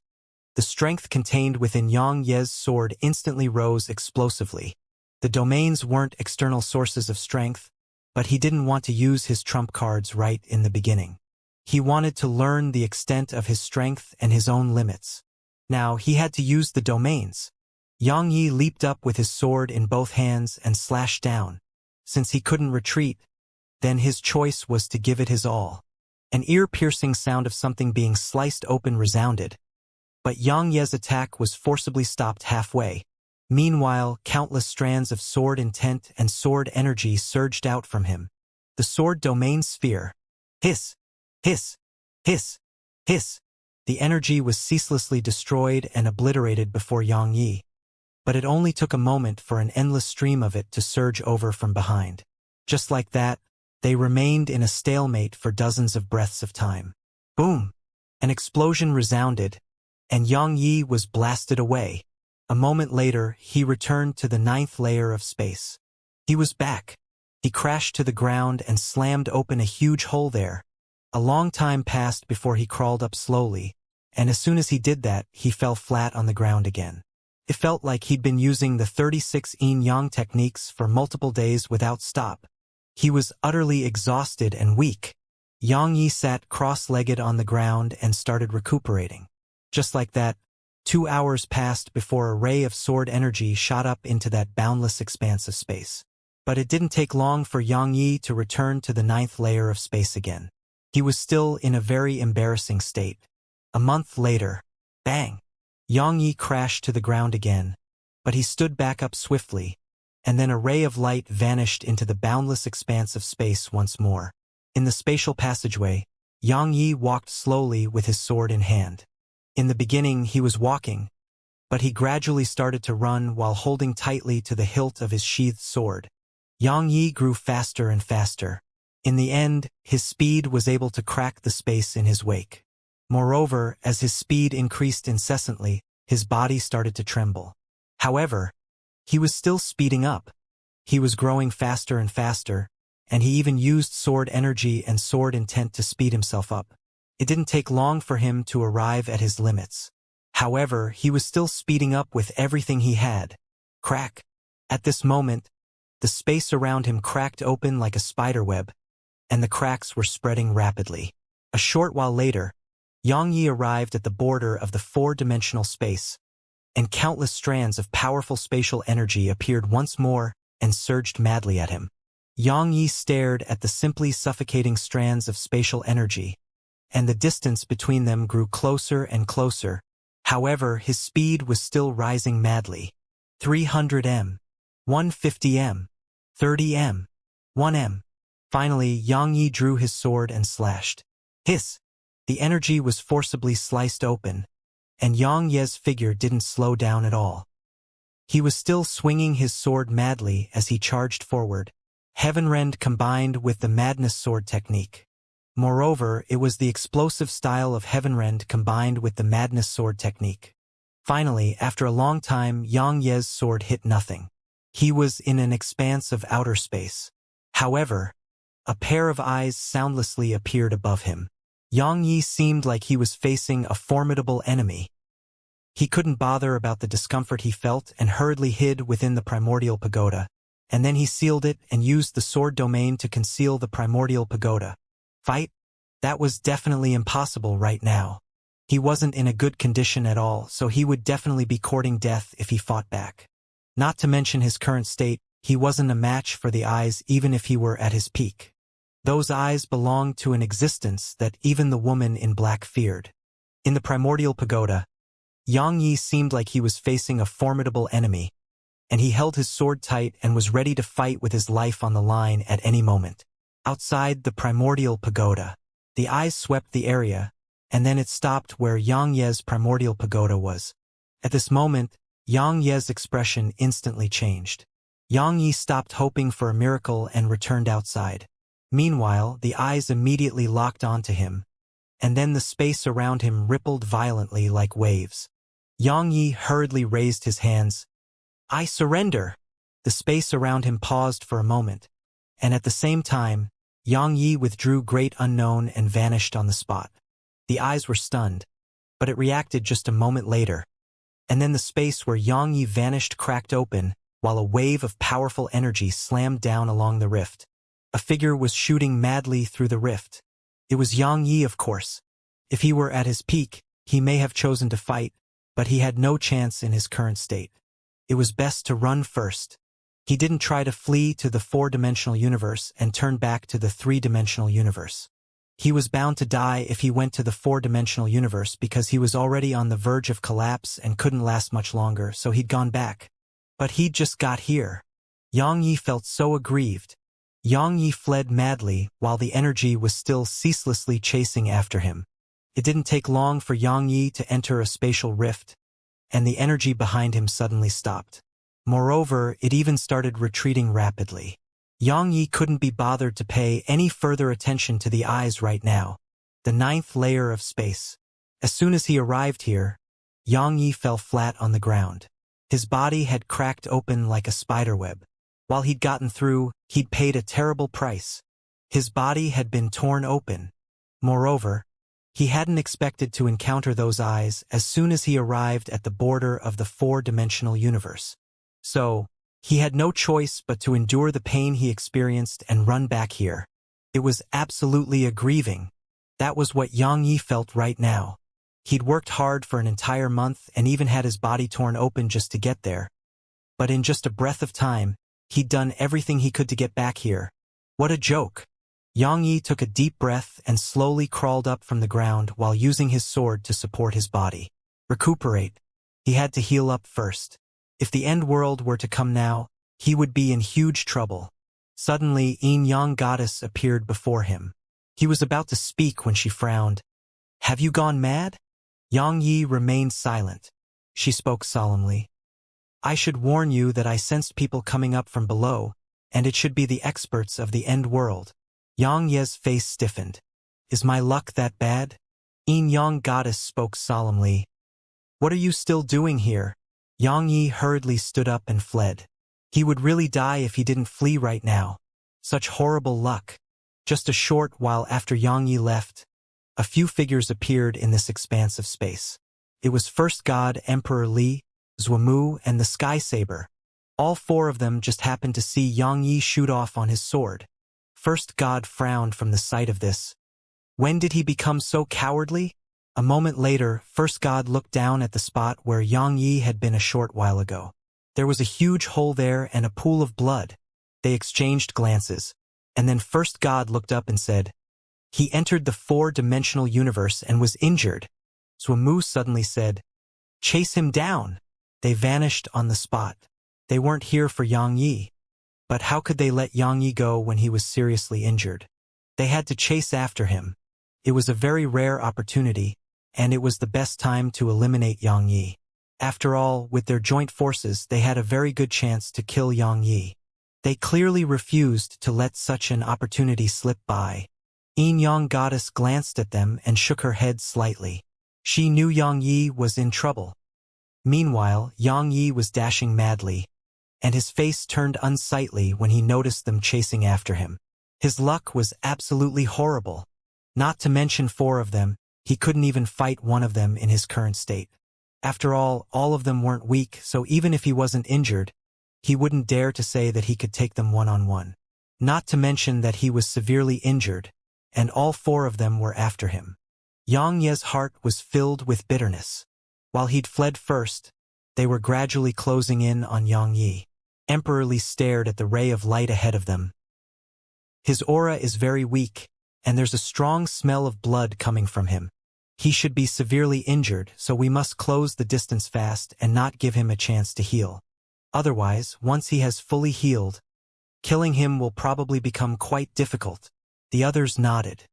the strength contained within Yang Ye's sword instantly rose explosively. The domains weren't external sources of strength, but he didn't want to use his trump cards right in the beginning. He wanted to learn the extent of his strength and his own limits. Now he had to use the domains. Yang Yi leaped up with his sword in both hands and slashed down. Since he couldn't retreat, then his choice was to give it his all. An ear-piercing sound of something being sliced open resounded, but Yang Ye's attack was forcibly stopped halfway. Meanwhile, countless strands of sword intent and sword energy surged out from him. The sword domain sphere. Hiss! Hiss! Hiss! Hiss! The energy was ceaselessly destroyed and obliterated before Yang Yi. But it only took a moment for an endless stream of it to surge over from behind. Just like that, they remained in a stalemate for dozens of breaths of time. Boom! An explosion resounded, and Yang Yi was blasted away. A moment later, he returned to the 9th layer of space. He was back. He crashed to the ground and slammed open a huge hole there. A long time passed before he crawled up slowly, and as soon as he did that, he fell flat on the ground again. It felt like he'd been using the 36 yin-yang techniques for multiple days without stop. He was utterly exhausted and weak. Yang Yi sat cross-legged on the ground and started recuperating. Just like that, 2 hours passed before a ray of sword energy shot up into that boundless expanse of space. But it didn't take long for Yang Yi to return to the 9th layer of space again. He was still in a very embarrassing state. A month later, bang! Yang Yi crashed to the ground again, but he stood back up swiftly, and then a ray of light vanished into the boundless expanse of space once more. In the spatial passageway, Yang Yi walked slowly with his sword in hand. In the beginning, he was walking, but he gradually started to run while holding tightly to the hilt of his sheathed sword. Yang Yi grew faster and faster. In the end, his speed was able to crack the space in his wake. Moreover, as his speed increased incessantly, his body started to tremble. However, he was still speeding up. He was growing faster and faster, and he even used sword energy and sword intent to speed himself up. It didn't take long for him to arrive at his limits. However, he was still speeding up with everything he had. Crack! At this moment, the space around him cracked open like a spider web, and the cracks were spreading rapidly. A short while later, Yang Yi arrived at the border of the 4-dimensional space, and countless strands of powerful spatial energy appeared once more and surged madly at him. Yang Yi stared at the simply suffocating strands of spatial energy, and the distance between them grew closer and closer. However, his speed was still rising madly. 300 m, 150 m, 30 m, 1 m. Finally, Yang Yi drew his sword and slashed. Hiss! The energy was forcibly sliced open, and Yang Ye's figure didn't slow down at all. He was still swinging his sword madly as he charged forward. Heavenrend combined with the madness sword technique. Moreover, it was the explosive style of Heavenrend combined with the madness sword technique. Finally, after a long time, Yang Ye's sword hit nothing. He was in an expanse of outer space. However, a pair of eyes soundlessly appeared above him. Yang Yi seemed like he was facing a formidable enemy. He couldn't bother about the discomfort he felt and hurriedly hid within the primordial pagoda, and then he sealed it and used the sword domain to conceal the primordial pagoda. Fight? That was definitely impossible right now. He wasn't in a good condition at all, so he would definitely be courting death if he fought back. Not to mention his current state, he wasn't a match for the eyes even if he were at his peak. Those eyes belonged to an existence that even the woman in black feared. In the primordial pagoda, Xianxia seemed like he was facing a formidable enemy, and he held his sword tight and was ready to fight with his life on the line at any moment. Outside the primordial pagoda, the eyes swept the area, and then it stopped where Xianxia's primordial pagoda was. At this moment, Xianxia's expression instantly changed. Xianxia stopped hoping for a miracle and returned outside. Meanwhile, the eyes immediately locked onto him, and then the space around him rippled violently like waves. Xianxia hurriedly raised his hands. "I surrender!" The space around him paused for a moment, and at the same time, Xianxia withdrew Great Unknown and vanished on the spot. The eyes were stunned, but it reacted just a moment later, and then the space where Xianxia vanished cracked open, while a wave of powerful energy slammed down along the rift. A figure was shooting madly through the rift. It was Xianxia, of course. If he were at his peak, he may have chosen to fight, but he had no chance in his current state. It was best to run first. He didn't try to flee to the four-dimensional universe and turn back to the three-dimensional universe. He was bound to die if he went to the four-dimensional universe because he was already on the verge of collapse and couldn't last much longer, so he'd gone back. But he'd just got here. Xianxia felt so aggrieved. Xianxia fled madly while the energy was still ceaselessly chasing after him. It didn't take long for Xianxia to enter a spatial rift, and the energy behind him suddenly stopped. Moreover, it even started retreating rapidly. Xianxia couldn't be bothered to pay any further attention to the eyes right now. The ninth layer of space. As soon as he arrived here, Xianxia fell flat on the ground. His body had cracked open like a spiderweb. While he'd gotten through, he'd paid a terrible price. His body had been torn open. Moreover, he hadn't expected to encounter those eyes as soon as he arrived at the border of the four-dimensional universe. So, he had no choice but to endure the pain he experienced and run back here. It was absolutely aggrieving. That was what Xianxia felt right now. He'd worked hard for an entire month and even had his body torn open just to get there. But in just a breath of time, he'd done everything he could to get back here. What a joke! Xianxia took a deep breath and slowly crawled up from the ground while using his sword to support his body. Recuperate. He had to heal up first. If the end world were to come now, he would be in huge trouble. Suddenly, Yin-Yang Goddess appeared before him. He was about to speak when she frowned. "Have you gone mad?" Xianxia remained silent. She spoke solemnly. "I should warn you that I sensed people coming up from below, and it should be the experts of the end world." Xianxia's face stiffened. "Is my luck that bad?" Yin-Yang Goddess spoke solemnly. "What are you still doing here?" Xianxia hurriedly stood up and fled. He would really die if he didn't flee right now. Such horrible luck. Just a short while after Xianxia left, a few figures appeared in this expanse of space. It was First God Emperor Li, Zuamu, and the Sky Saber. All four of them just happened to see Xianxia shoot off on his sword. First God frowned from the sight of this. When did he become so cowardly? A moment later, First God looked down at the spot where Xianxia had been a short while ago. There was a huge hole there and a pool of blood. They exchanged glances, and then First God looked up and said, "He entered the four-dimensional universe and was injured." Zuamu suddenly said, "Chase him down." They vanished on the spot. They weren't here for Xianxia. But how could they let Xianxia go when he was seriously injured? They had to chase after him. It was a very rare opportunity, and it was the best time to eliminate Xianxia. After all, with their joint forces, they had a very good chance to kill Xianxia. They clearly refused to let such an opportunity slip by. Yin-Yang Goddess glanced at them and shook her head slightly. She knew Xianxia was in trouble. Meanwhile, Xianxia was dashing madly, and his face turned unsightly when he noticed them chasing after him. His luck was absolutely horrible. Not to mention four of them, he couldn't even fight one of them in his current state. After all of them weren't weak, so even if he wasn't injured, he wouldn't dare to say that he could take them one-on-one. Not to mention that he was severely injured, and all four of them were after him. Xianxia's heart was filled with bitterness. While he'd fled first, they were gradually closing in on Xianxia. Emperor Li stared at the ray of light ahead of them. His aura is very weak, and there's a strong smell of blood coming from him. He should be severely injured, so we must close the distance fast and not give him a chance to heal. Otherwise, once he has fully healed, killing him will probably become quite difficult. The others nodded.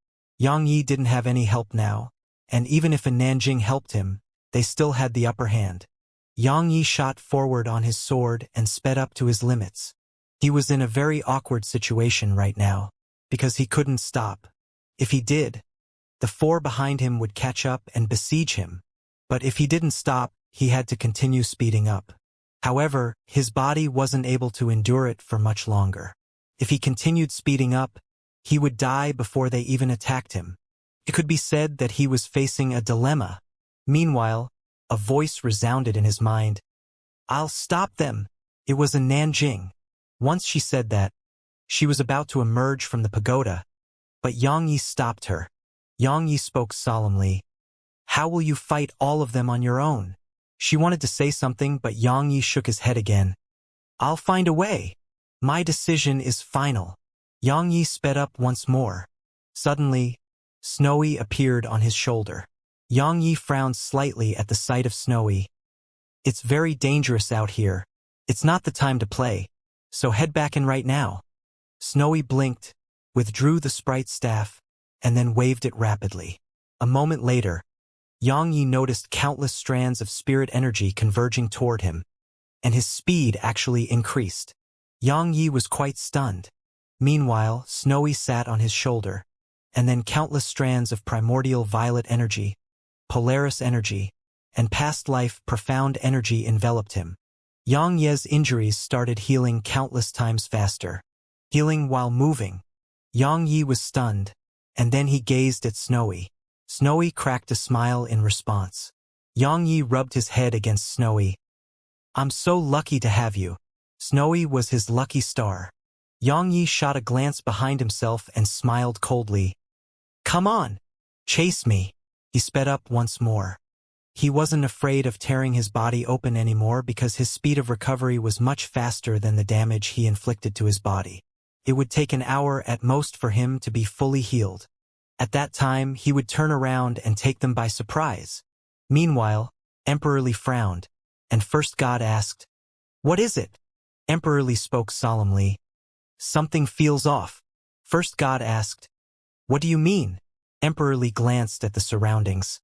Xianxia didn't have any help now, and even if a Nanjing helped him, they still had the upper hand. Xianxia shot forward on his sword and sped up to his limits. He was in a very awkward situation right now, because he couldn't stop. If he did, the four behind him would catch up and besiege him. But if he didn't stop, he had to continue speeding up. However, his body wasn't able to endure it for much longer. If he continued speeding up, he would die before they even attacked him. It could be said that he was facing a dilemma. Meanwhile, a voice resounded in his mind. "I'll stop them." It was a Nanjing. Once she said that, she was about to emerge from the pagoda, but Xianxia stopped her. Xianxia spoke solemnly. "How will you fight all of them on your own?" She wanted to say something, but Xianxia shook his head again. "I'll find a way. My decision is final." Xianxia sped up once more. Suddenly, Snowy appeared on his shoulder. Xianxia frowned slightly at the sight of Snowy. "It's very dangerous out here. It's not the time to play, so head back in right now." Snowy blinked, withdrew the sprite staff, and then waved it rapidly. A moment later, Xianxia noticed countless strands of spirit energy converging toward him, and his speed actually increased. Xianxia was quite stunned. Meanwhile, Snowy sat on his shoulder, and then countless strands of primordial violet energy, Polaris energy, and past life profound energy enveloped him. Xianxia's injuries started healing countless times faster. Healing while moving. Xianxia was stunned, and then he gazed at Snowy. Snowy cracked a smile in response. Xianxia rubbed his head against Snowy. "I'm so lucky to have you." Snowy was his lucky star. Xianxia shot a glance behind himself and smiled coldly. "Come on, chase me." He sped up once more. He wasn't afraid of tearing his body open anymore because his speed of recovery was much faster than the damage he inflicted to his body. It would take an hour at most for him to be fully healed. At that time, he would turn around and take them by surprise. Meanwhile, Emperor Li frowned, and First God asked, "What is it?" Emperor Li spoke solemnly. "Something feels off." First God asked, "What do you mean?" Emperor Li glanced at the surroundings.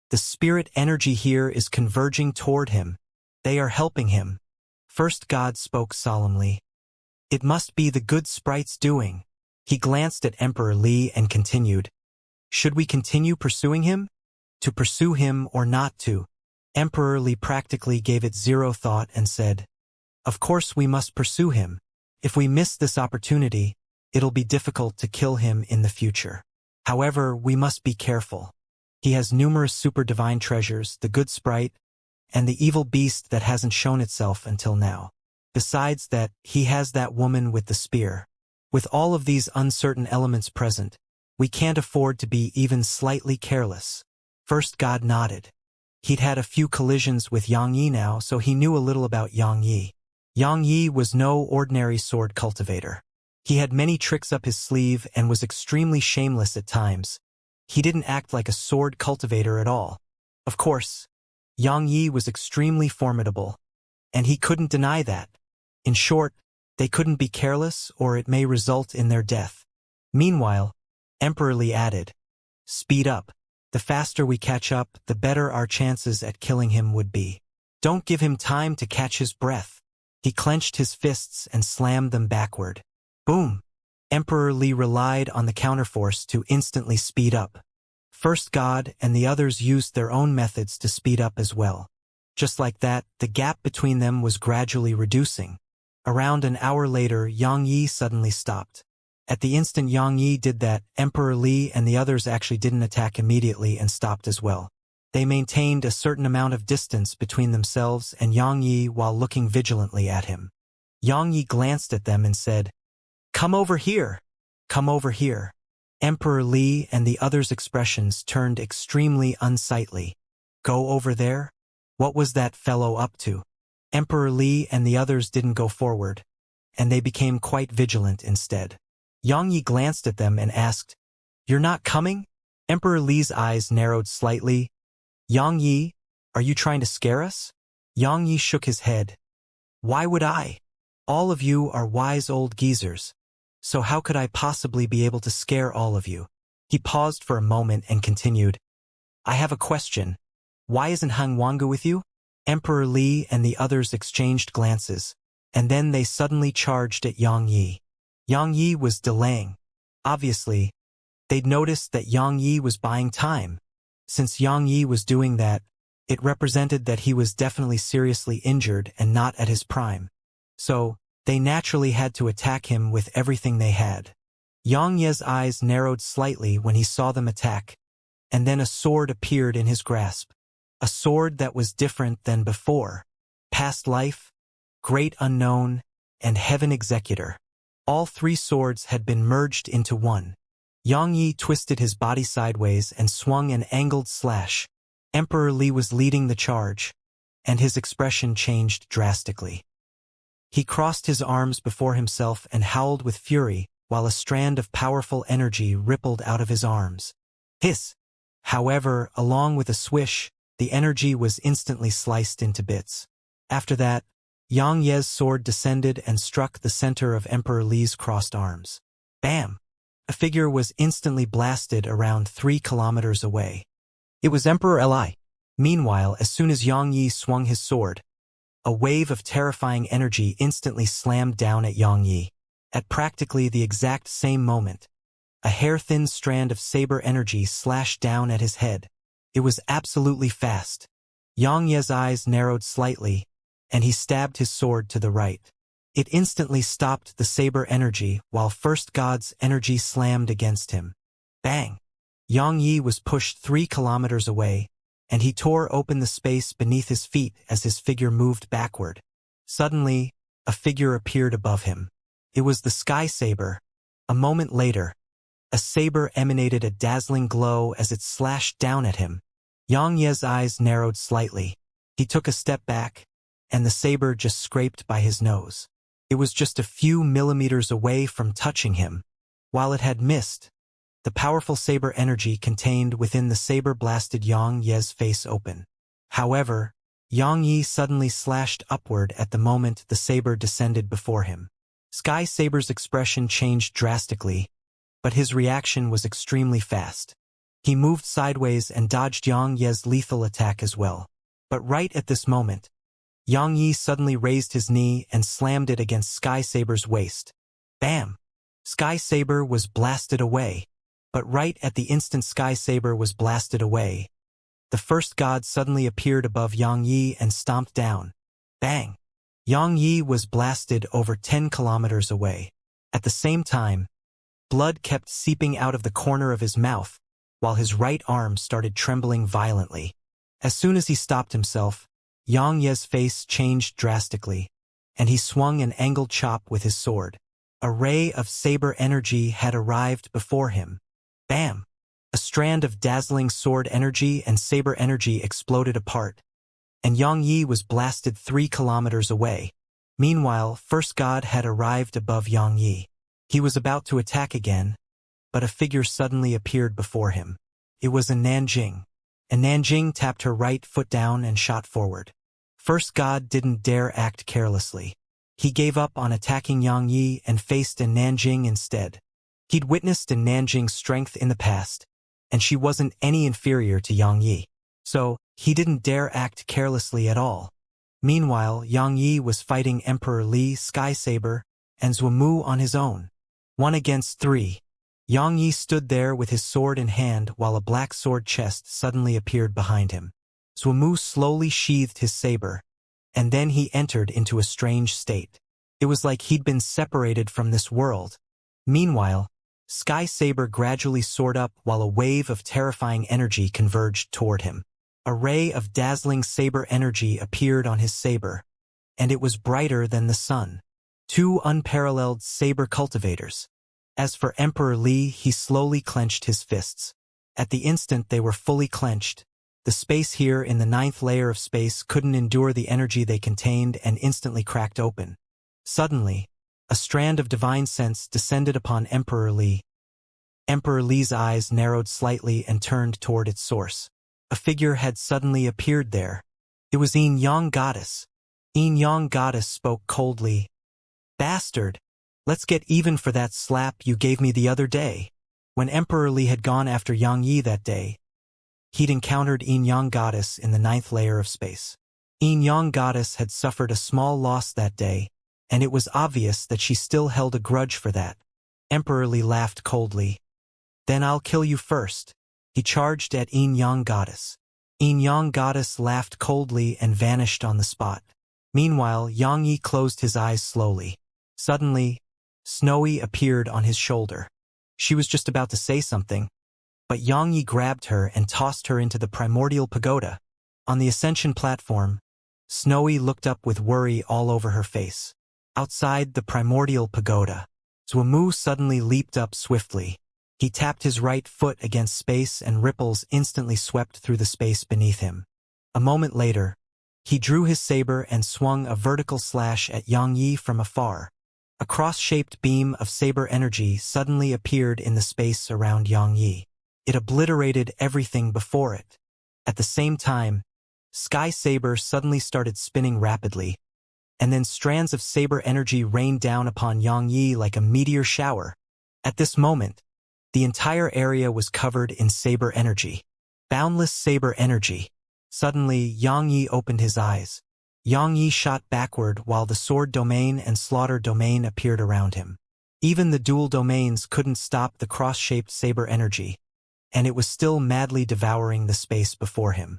"The spirit energy here is converging toward him. They are helping him." First God spoke solemnly. "It must be the good sprite's doing." He glanced at Emperor Li and continued, "Should we continue pursuing him? To pursue him or not to?" Emperor Li practically gave it zero thought and said, "Of course we must pursue him. If we miss this opportunity, it'll be difficult to kill him in the future. However, we must be careful. He has numerous super divine treasures, the good sprite, and the evil beast that hasn't shown itself until now. Besides that, he has that woman with the spear. With all of these uncertain elements present, we can't afford to be even slightly careless." First God nodded. He'd had a few collisions with Xianxia now, so he knew a little about Xianxia. Xianxia was no ordinary sword cultivator. He had many tricks up his sleeve and was extremely shameless at times. He didn't act like a sword cultivator at all. Of course, Xianxia was extremely formidable, and he couldn't deny that. In short, they couldn't be careless or it may result in their death. Meanwhile, Emperor Li added, "Speed up. The faster we catch up, the better our chances at killing him would be. Don't give him time to catch his breath." He clenched his fists and slammed them backward. Boom! Emperor Li relied on the counterforce to instantly speed up. First God and the others used their own methods to speed up as well. Just like that, the gap between them was gradually reducing. Around an hour later, Xianxia suddenly stopped. At the instant Xianxia did that, Emperor Li and the others actually didn't attack immediately and stopped as well. They maintained a certain amount of distance between themselves and Xianxia while looking vigilantly at him. Yang Yi glanced at them and said, "Come over here! Come over here!" Emperor Li and the others' expressions turned extremely unsightly. Go over there? What was that fellow up to? Emperor Li and the others didn't go forward, and they became quite vigilant instead. Yang Yi glanced at them and asked, "You're not coming?" Emperor Li's eyes narrowed slightly. "Yang Yi, are you trying to scare us?" Yang Yi shook his head. "Why would I? All of you are wise old geezers. So how could I possibly be able to scare all of you?" He paused for a moment and continued, "I have a question. Why isn't Han Wangu with you?" Emperor Li and the others exchanged glances, and then they suddenly charged at Yang Yi. Yang Yi was delaying. Obviously, they'd noticed that Yang Yi was buying time. Since Yang Yi was doing that, it represented that he was definitely seriously injured and not at his prime. So, they naturally had to attack him with everything they had. Yang Ye's eyes narrowed slightly when he saw them attack, and then a sword appeared in his grasp. A sword that was different than before. Past life, great unknown, and heaven executor. All three swords had been merged into one. Yang Yi twisted his body sideways and swung an angled slash. Emperor Li was leading the charge, and his expression changed drastically. He crossed his arms before himself and howled with fury, while a strand of powerful energy rippled out of his arms. Hiss! However, along with a swish, the energy was instantly sliced into bits. After that, Yang Ye's sword descended and struck the center of Emperor Li's crossed arms. Bam! A figure was instantly blasted around 3 kilometers away. It was Emperor Li. Meanwhile, as soon as Yang Yi swung his sword, a wave of terrifying energy instantly slammed down at Yang Yi. At practically the exact same moment, a hair-thin strand of saber energy slashed down at his head. It was absolutely fast. Yang Ye's eyes narrowed slightly, and he stabbed his sword to the right. It instantly stopped the saber energy while First God's energy slammed against him. Bang! Yang Yi was pushed 3 kilometers away, and he tore open the space beneath his feet as his figure moved backward. Suddenly, a figure appeared above him. It was the Sky Saber. A moment later, a saber emanated a dazzling glow as it slashed down at him. Yang Ye's eyes narrowed slightly. He took a step back, and the saber just scraped by his nose. It was just a few millimeters away from touching him. While it had missed, the powerful saber energy contained within the saber blasted Yang Ye's face open. However, Yang Yi suddenly slashed upward at the moment the saber descended before him. Sky Saber's expression changed drastically, but his reaction was extremely fast. He moved sideways and dodged Yang Ye's lethal attack as well. But right at this moment, Yang Yi suddenly raised his knee and slammed it against Sky Saber's waist. Bam! Sky Saber was blasted away. But right at the instant Sky Saber was blasted away, the First God suddenly appeared above Yang Yi and stomped down. Bang! Yang Yi was blasted over 10 kilometers away. At the same time, blood kept seeping out of the corner of his mouth, while his right arm started trembling violently. As soon as he stopped himself, Yang Ye's face changed drastically, and he swung an angled chop with his sword. A ray of saber energy had arrived before him. Bam! A strand of dazzling sword energy and saber energy exploded apart, and Yang Yi was blasted 3 kilometers away. Meanwhile, First God had arrived above Yang Yi. He was about to attack again, but a figure suddenly appeared before him. It was a Nanjing. And Nanjing tapped her right foot down and shot forward. First God didn't dare act carelessly. He gave up on attacking Yang Yi and faced a Nanjing instead. He'd witnessed a Nanjing's strength in the past, and she wasn't any inferior to Yang Yi. So, he didn't dare act carelessly at all. Meanwhile, Yang Yi was fighting Emperor Li, Sky Saber, and Zhumu on his own. 1 against 3. Yang Yi stood there with his sword in hand while a black sword chest suddenly appeared behind him. Zhumu slowly sheathed his saber, and then he entered into a strange state. It was like he'd been separated from this world. Meanwhile, Sky Saber gradually soared up while a wave of terrifying energy converged toward him. A ray of dazzling saber energy appeared on his saber, and it was brighter than the sun. two unparalleled saber cultivators. As for Emperor Li, he slowly clenched his fists. At the instant they were fully clenched, the space here in the 9th layer of space couldn't endure the energy they contained and instantly cracked open. Suddenly, a strand of divine sense descended upon Emperor Li. Emperor Li's eyes narrowed slightly and turned toward its source. A figure had suddenly appeared there. It was Yin Yang Goddess. Yin Yang Goddess spoke coldly. "Bastard! Let's get even for that slap you gave me the other day." When Emperor Li had gone after Yang Yi that day, he'd encountered Yin Yang Goddess in the 9th layer of space. Yin Yang Goddess had suffered a small loss that day, and it was obvious that she still held a grudge for that. Emperor Li laughed coldly. "Then I'll kill you first." He charged at Yin Yang Goddess. Yin Yang Goddess laughed coldly and vanished on the spot. Meanwhile, Yang Yi closed his eyes slowly. Suddenly, Snowy appeared on his shoulder. She was just about to say something, but Yang Yi grabbed her and tossed her into the primordial pagoda. On the ascension platform, Snowy looked up with worry all over her face. Outside the primordial pagoda, Zhuamu suddenly leaped up swiftly. He tapped his right foot against space and ripples instantly swept through the space beneath him. A moment later, he drew his saber and swung a vertical slash at Yang Yi from afar. A cross-shaped beam of saber energy suddenly appeared in the space around Yang Yi. It obliterated everything before it. At the same time, Sky Saber suddenly started spinning rapidly, and then strands of saber energy rained down upon Yang Yi like a meteor shower. At this moment, the entire area was covered in saber energy. Boundless saber energy. Suddenly, Yang Yi opened his eyes. Yang Yi shot backward while the sword domain and slaughter domain appeared around him. Even the dual domains couldn't stop the cross-shaped saber energy, and it was still madly devouring the space before him.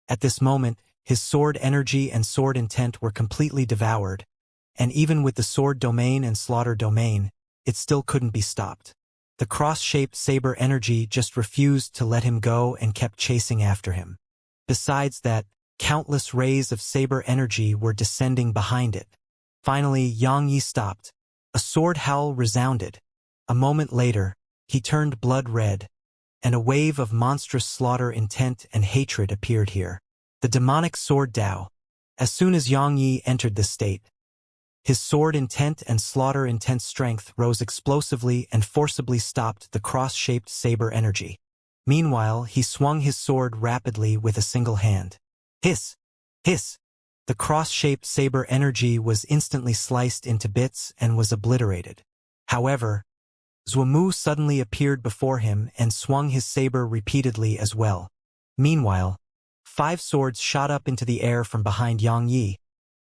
At this moment, his sword energy and sword intent were completely devoured, and even with the sword domain and slaughter domain, it still couldn't be stopped. The cross-shaped saber energy just refused to let him go and kept chasing after him. Besides that, countless rays of saber energy were descending behind it. Finally, Yang Yi stopped. A sword howl resounded. A moment later, he turned blood red, and a wave of monstrous slaughter intent and hatred appeared here. The demonic sword Dao. As soon as Yang Yi entered this state, his sword intent and slaughter intent strength rose explosively and forcibly stopped the cross-shaped saber energy. Meanwhile, he swung his sword rapidly with a single hand. Hiss! Hiss! The cross-shaped saber energy was instantly sliced into bits and was obliterated. However, Zhuamu suddenly appeared before him and swung his saber repeatedly as well. Meanwhile, 5 swords shot up into the air from behind Yang Yi,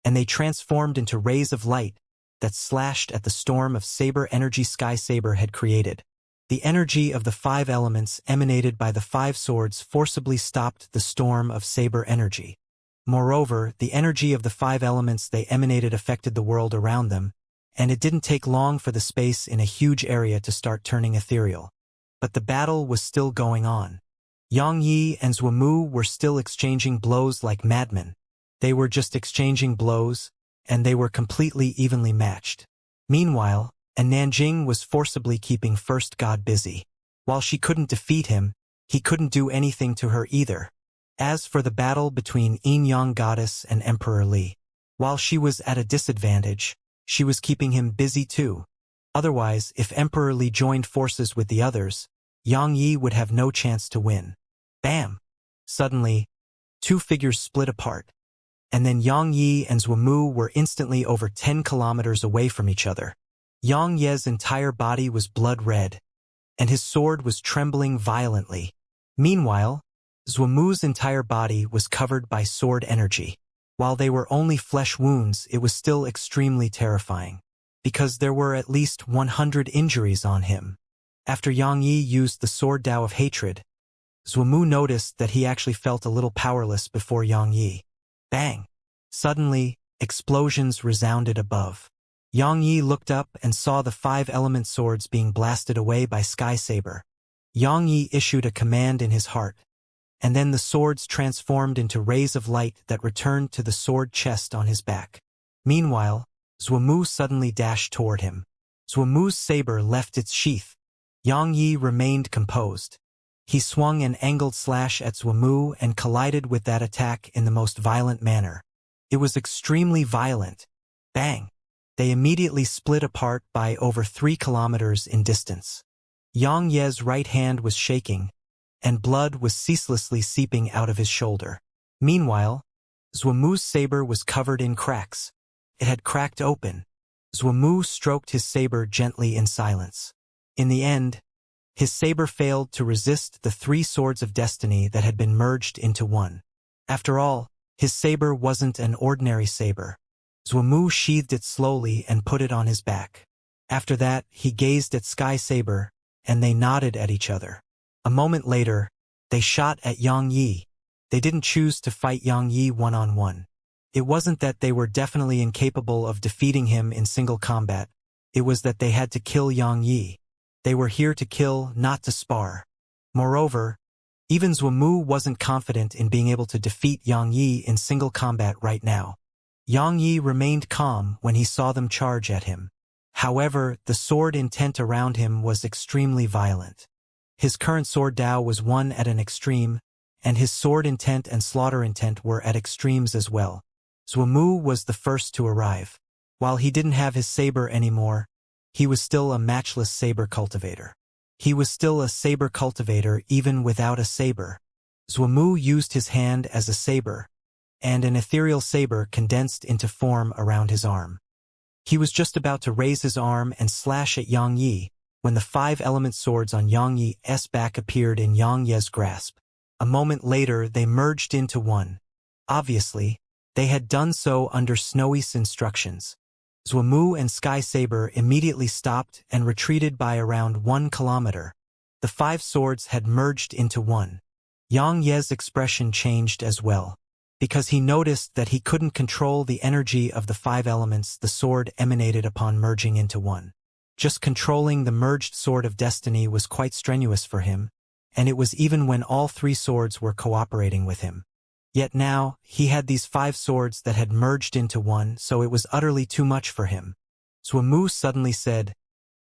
and they transformed into rays of light that slashed at the storm of saber energy Sky Saber had created. The energy of the 5 elements emanated by the 5 swords forcibly stopped the storm of saber energy. Moreover, the energy of the 5 elements they emanated affected the world around them, and it didn't take long for the space in a huge area to start turning ethereal. But the battle was still going on. Yang Yi and Zhuamu were still exchanging blows like madmen. They were just exchanging blows, and they were completely evenly matched. Meanwhile, and Nanjing was forcibly keeping First God busy. While she couldn't defeat him, he couldn't do anything to her either. As for the battle between Yin Yang Goddess and Emperor Li, while she was at a disadvantage, she was keeping him busy too. Otherwise, if Emperor Li joined forces with the others, Yang Yi would have no chance to win. Bam! Suddenly, 2 figures split apart, and then Yang Yi and Zhuamu were instantly over 10 kilometers away from each other. Yang Ye's entire body was blood red, and his sword was trembling violently. Meanwhile, Zhuamu's entire body was covered by sword energy. While they were only flesh wounds, it was still extremely terrifying, because there were at least 100 injuries on him. After Yang Yi used the sword Dao of hatred, Zhuamu noticed that he actually felt a little powerless before Yang Yi. Bang! Suddenly, explosions resounded above. Yang Yi looked up and saw the 5 element swords being blasted away by Sky Saber. Yang Yi issued a command in his heart, and then the swords transformed into rays of light that returned to the sword chest on his back. Meanwhile, Zuomu suddenly dashed toward him. Zuomu's saber left its sheath. Yang Yi remained composed. He swung an angled slash at Zuomu and collided with that attack in the most violent manner. It was extremely violent. Bang! They immediately split apart by over 3 kilometers in distance. Yang Ye's right hand was shaking, and blood was ceaselessly seeping out of his shoulder. Meanwhile, Zuomu's saber was covered in cracks. It had cracked open. Zuomu stroked his saber gently in silence. In the end, his saber failed to resist the 3 swords of destiny that had been merged into one. After all, his saber wasn't an ordinary saber. Zuomu sheathed it slowly and put it on his back. After that, he gazed at Sky Saber, and they nodded at each other. A moment later, they shot at Yang Yi. They didn't choose to fight Yang Yi one-on-one. It wasn't that they were definitely incapable of defeating him in single combat. It was that they had to kill Yang Yi. They were here to kill, not to spar. Moreover, even Zuomu wasn't confident in being able to defeat Yang Yi in single combat right now. Yang Yi remained calm when he saw them charge at him. However, the sword intent around him was extremely violent. His current sword Dao was one at an extreme, and his sword intent and slaughter intent were at extremes as well. Zuomu was the first to arrive. While he didn't have his saber anymore, he was still a matchless saber cultivator. He was still a saber cultivator even without a saber. Zuomu used his hand as a saber, and an ethereal saber condensed into form around his arm. He was just about to raise his arm and slash at Yang Yi, when the 5-element swords on Yang Yi's back appeared in Yang Ye's grasp. A moment later they merged into one. Obviously, they had done so under Snowy's instructions. Zuomu and Sky Saber immediately stopped and retreated by around 1 kilometer. The 5 swords had merged into one. Yang Ye's expression changed as well, because he noticed that he couldn't control the energy of the 5 elements the sword emanated upon merging into one. Just controlling the merged sword of destiny was quite strenuous for him, and it was even when all 3 swords were cooperating with him. Yet now, he had these 5 swords that had merged into one, so it was utterly too much for him. Zuomu suddenly said,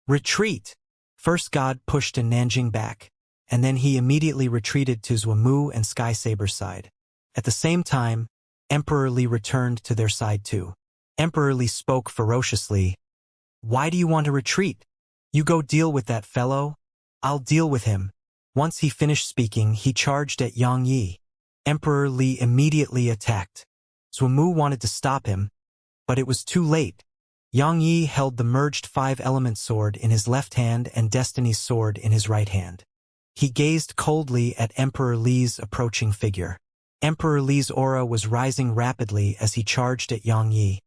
"Retreat!" First God pushed a Nanjing back, and then he immediately retreated to Zuomu and Sky Saber's side. At the same time, Emperor Li returned to their side too. Emperor Li spoke ferociously. "Why do you want to retreat? You go deal with that fellow. I'll deal with him." Once he finished speaking, he charged at Yang Yi. Emperor Li immediately attacked. Zuomu wanted to stop him, but it was too late. Yang Yi held the merged 5-element sword in his left hand and Destiny's sword in his right hand. He gazed coldly at Emperor Li's approaching figure. Emperor Li's aura was rising rapidly as he charged at Yang Yi,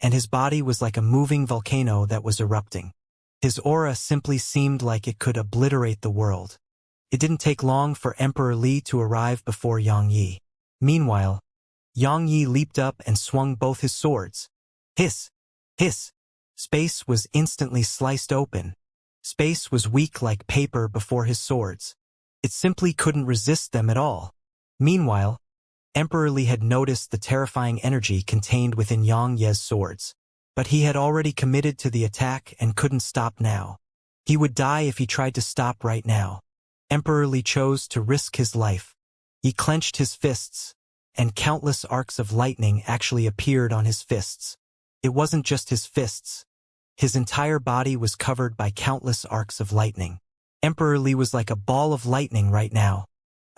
and his body was like a moving volcano that was erupting. His aura simply seemed like it could obliterate the world. It didn't take long for Emperor Li to arrive before Yang Yi. Meanwhile, Yang Yi leaped up and swung both his swords. Hiss! Hiss! Space was instantly sliced open. Space was weak like paper before his swords. It simply couldn't resist them at all. Meanwhile, Emperor Li had noticed the terrifying energy contained within Yang Ye's swords, but he had already committed to the attack and couldn't stop now. He would die if he tried to stop right now. Emperor Li chose to risk his life. He clenched his fists, and countless arcs of lightning actually appeared on his fists. It wasn't just his fists. His entire body was covered by countless arcs of lightning. Emperor Li was like a ball of lightning right now.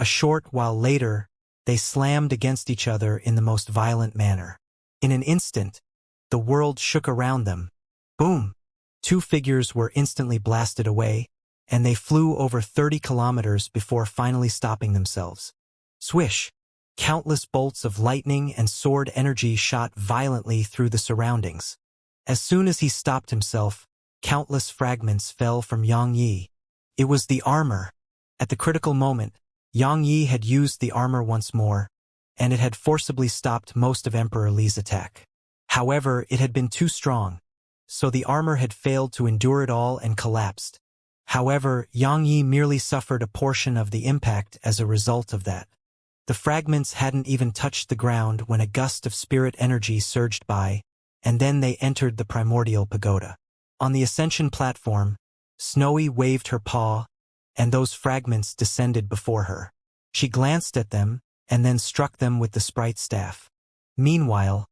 A short while later, they slammed against each other in the most violent manner. In an instant, the world shook around them. Boom! 2 figures were instantly blasted away, and they flew over 30 kilometers before finally stopping themselves. Swish! Countless bolts of lightning and sword energy shot violently through the surroundings. As soon as he stopped himself, countless fragments fell from Yang Yi. It was the armor. At the critical moment, Yang Yi had used the armor once more, and it had forcibly stopped most of Emperor Li's attack. However, it had been too strong, so the armor had failed to endure it all and collapsed. However, Yang Yi merely suffered a portion of the impact as a result of that. The fragments hadn't even touched the ground when a gust of spirit energy surged by, and then they entered the primordial pagoda. On the ascension platform, Snowy waved her paw, and those fragments descended before her. She glanced at them, and then struck them with the sprite staff. Meanwhile,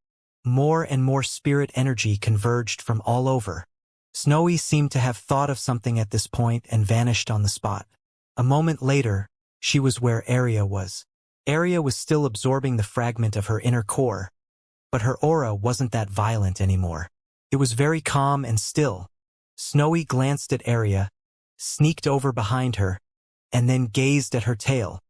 more and more spirit energy converged from all over. Snowy seemed to have thought of something at this point and vanished on the spot. A moment later, she was where Arya was. Arya was still absorbing the fragment of her inner core, but her aura wasn't that violent anymore. It was very calm and still. Snowy glanced at Arya, sneaked over behind her, and then gazed at her tail.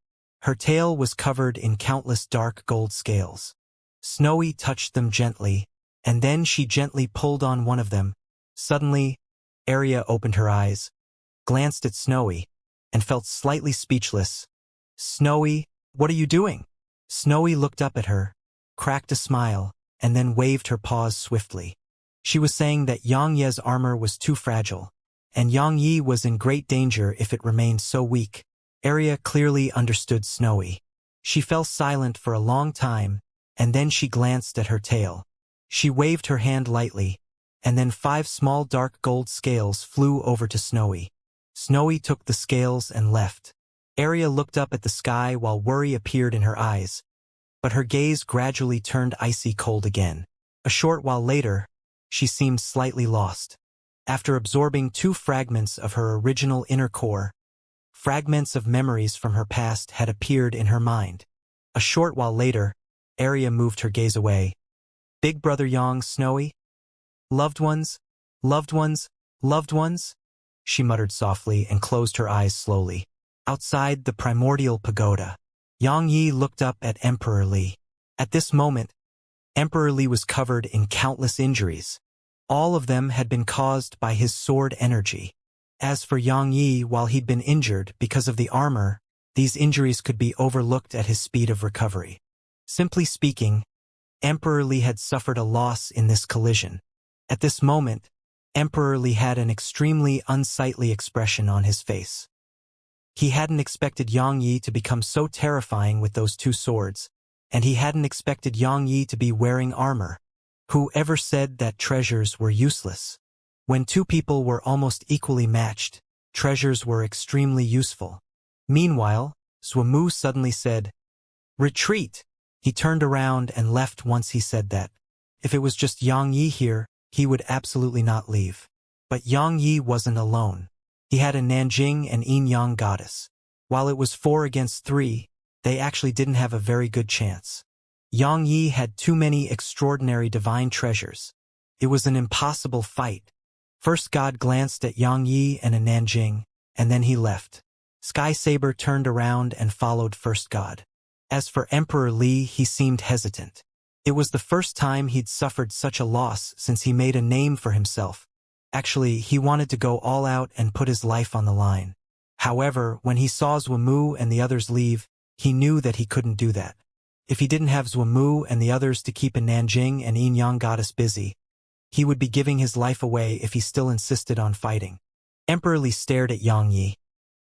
Her tail was covered in countless dark gold scales. Snowy touched them gently, and then she gently pulled on one of them. Suddenly, Arya opened her eyes, glanced at Snowy, and felt slightly speechless. "Snowy, what are you doing?" Snowy looked up at her, cracked a smile, and then waved her paws swiftly. She was saying that Xianxia's armor was too fragile, and Xiangyi was in great danger if it remained so weak. Arya clearly understood Snowy. She fell silent for a long time, and then she glanced at her tail. She waved her hand lightly, and then 5 small dark gold scales flew over to Snowy. Snowy took the scales and left. Arya looked up at the sky while worry appeared in her eyes, but her gaze gradually turned icy cold again. A short while later, she seemed slightly lost. After absorbing 2 fragments of her original inner core, fragments of memories from her past had appeared in her mind. A short while later, Arya moved her gaze away. "Big Brother Yang, Snowy? Loved ones? Loved ones? Loved ones?" she muttered softly and closed her eyes slowly. Outside the primordial pagoda, Xiangyi looked up at Emperor Li. At this moment, Emperor Li was covered in countless injuries. All of them had been caused by his sword energy. As for Xiangyi, while he'd been injured because of the armor, these injuries could be overlooked at his speed of recovery. Simply speaking, Emperor Li had suffered a loss in this collision. At this moment, Emperor Li had an extremely unsightly expression on his face. He hadn't expected Xiangyi to become so terrifying with those 2 swords, and he hadn't expected Xiangyi to be wearing armor. Whoever said that treasures were useless? When 2 people were almost equally matched, treasures were extremely useful. Meanwhile, Zhumu suddenly said, "Retreat!" He turned around and left once he said that. If it was just Xiangyi here, he would absolutely not leave. But Xiangyi wasn't alone. He had a Nanjing and Yin-Yang goddess. While it was 4 against 3, they actually didn't have a very good chance. Xiangyi had too many extraordinary divine treasures. It was an impossible fight. First God glanced at Xiangyi and a Nanjing, and then he left. Sky Saber turned around and followed First God. As for Emperor Li, he seemed hesitant. It was the first time he'd suffered such a loss since he made a name for himself. Actually, he wanted to go all out and put his life on the line. However, when he saw Zhumu and the others leave, he knew that he couldn't do that. If he didn't have Zhumu and the others to keep a Nanjing and Yin-Yang goddess busy, he would be giving his life away if he still insisted on fighting. Emperor Li stared at Xiangyi.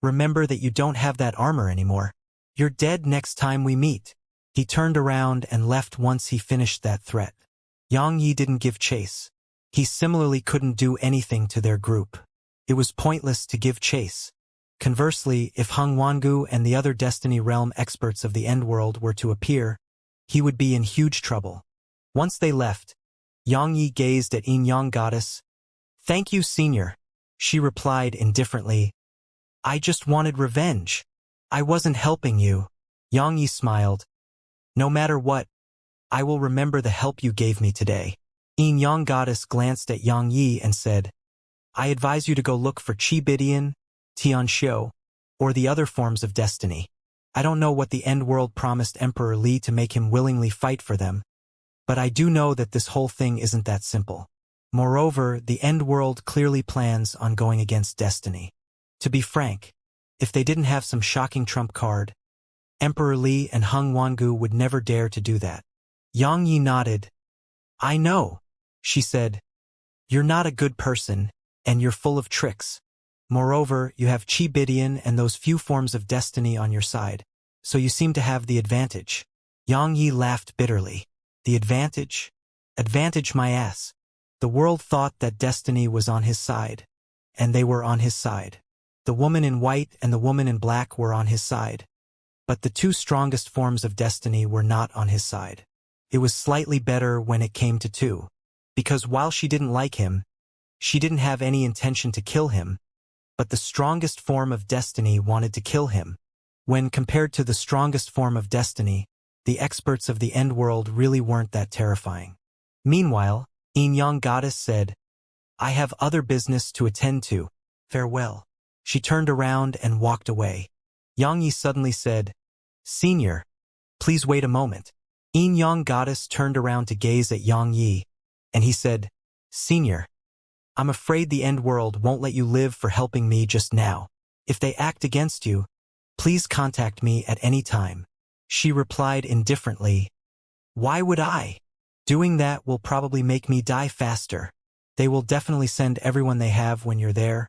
"Remember that you don't have that armor anymore. You're dead next time we meet." He turned around and left once he finished that threat. Xiangyi didn't give chase. He similarly couldn't do anything to their group. It was pointless to give chase. Conversely, if Heng Wangu and the other Destiny Realm experts of the Endworld were to appear, he would be in huge trouble. Once they left, Xiangyi gazed at Yin-Yang goddess. "Thank you, senior." She replied indifferently, "I just wanted revenge. I wasn't helping you." Xiangyi smiled. "No matter what, I will remember the help you gave me today." Yin-Yang goddess glanced at Xiangyi and said, "I advise you to go look for Chi-Bidian, Tianxiu, or the other forms of destiny. I don't know what the Endworld promised Emperor Li to make him willingly fight for them, but I do know that this whole thing isn't that simple. Moreover, the Endworld clearly plans on going against destiny. To be frank, if they didn't have some shocking trump card, Emperor Li and Heng Wangu would never dare to do that." Xiangyi nodded. "I know," she said. "You're not a good person, and you're full of tricks. Moreover, you have Chi-Bidian and those few forms of destiny on your side, so you seem to have the advantage." Xiangyi laughed bitterly. "The advantage? Advantage my ass. The world thought that destiny was on his side. And they were on his side. The woman in white and the woman in black were on his side. But the two strongest forms of destiny were not on his side. It was slightly better when it came to two. Because while she didn't like him, she didn't have any intention to kill him, but the strongest form of destiny wanted to kill him. When compared to the strongest form of destiny, the experts of the end world really weren't that terrifying. Meanwhile, Young Goddess said, I have other business to attend to. Farewell. She turned around and walked away. Yang Yi suddenly said, Senior, please wait a moment. Young Goddess turned around to gaze at Yang Yi, and he said, Senior, I'm afraid the end world won't let you live for helping me just now. If they act against you, please contact me at any time. She replied indifferently, Why would I? Doing that will probably make me die faster. They will definitely send everyone they have when you're there.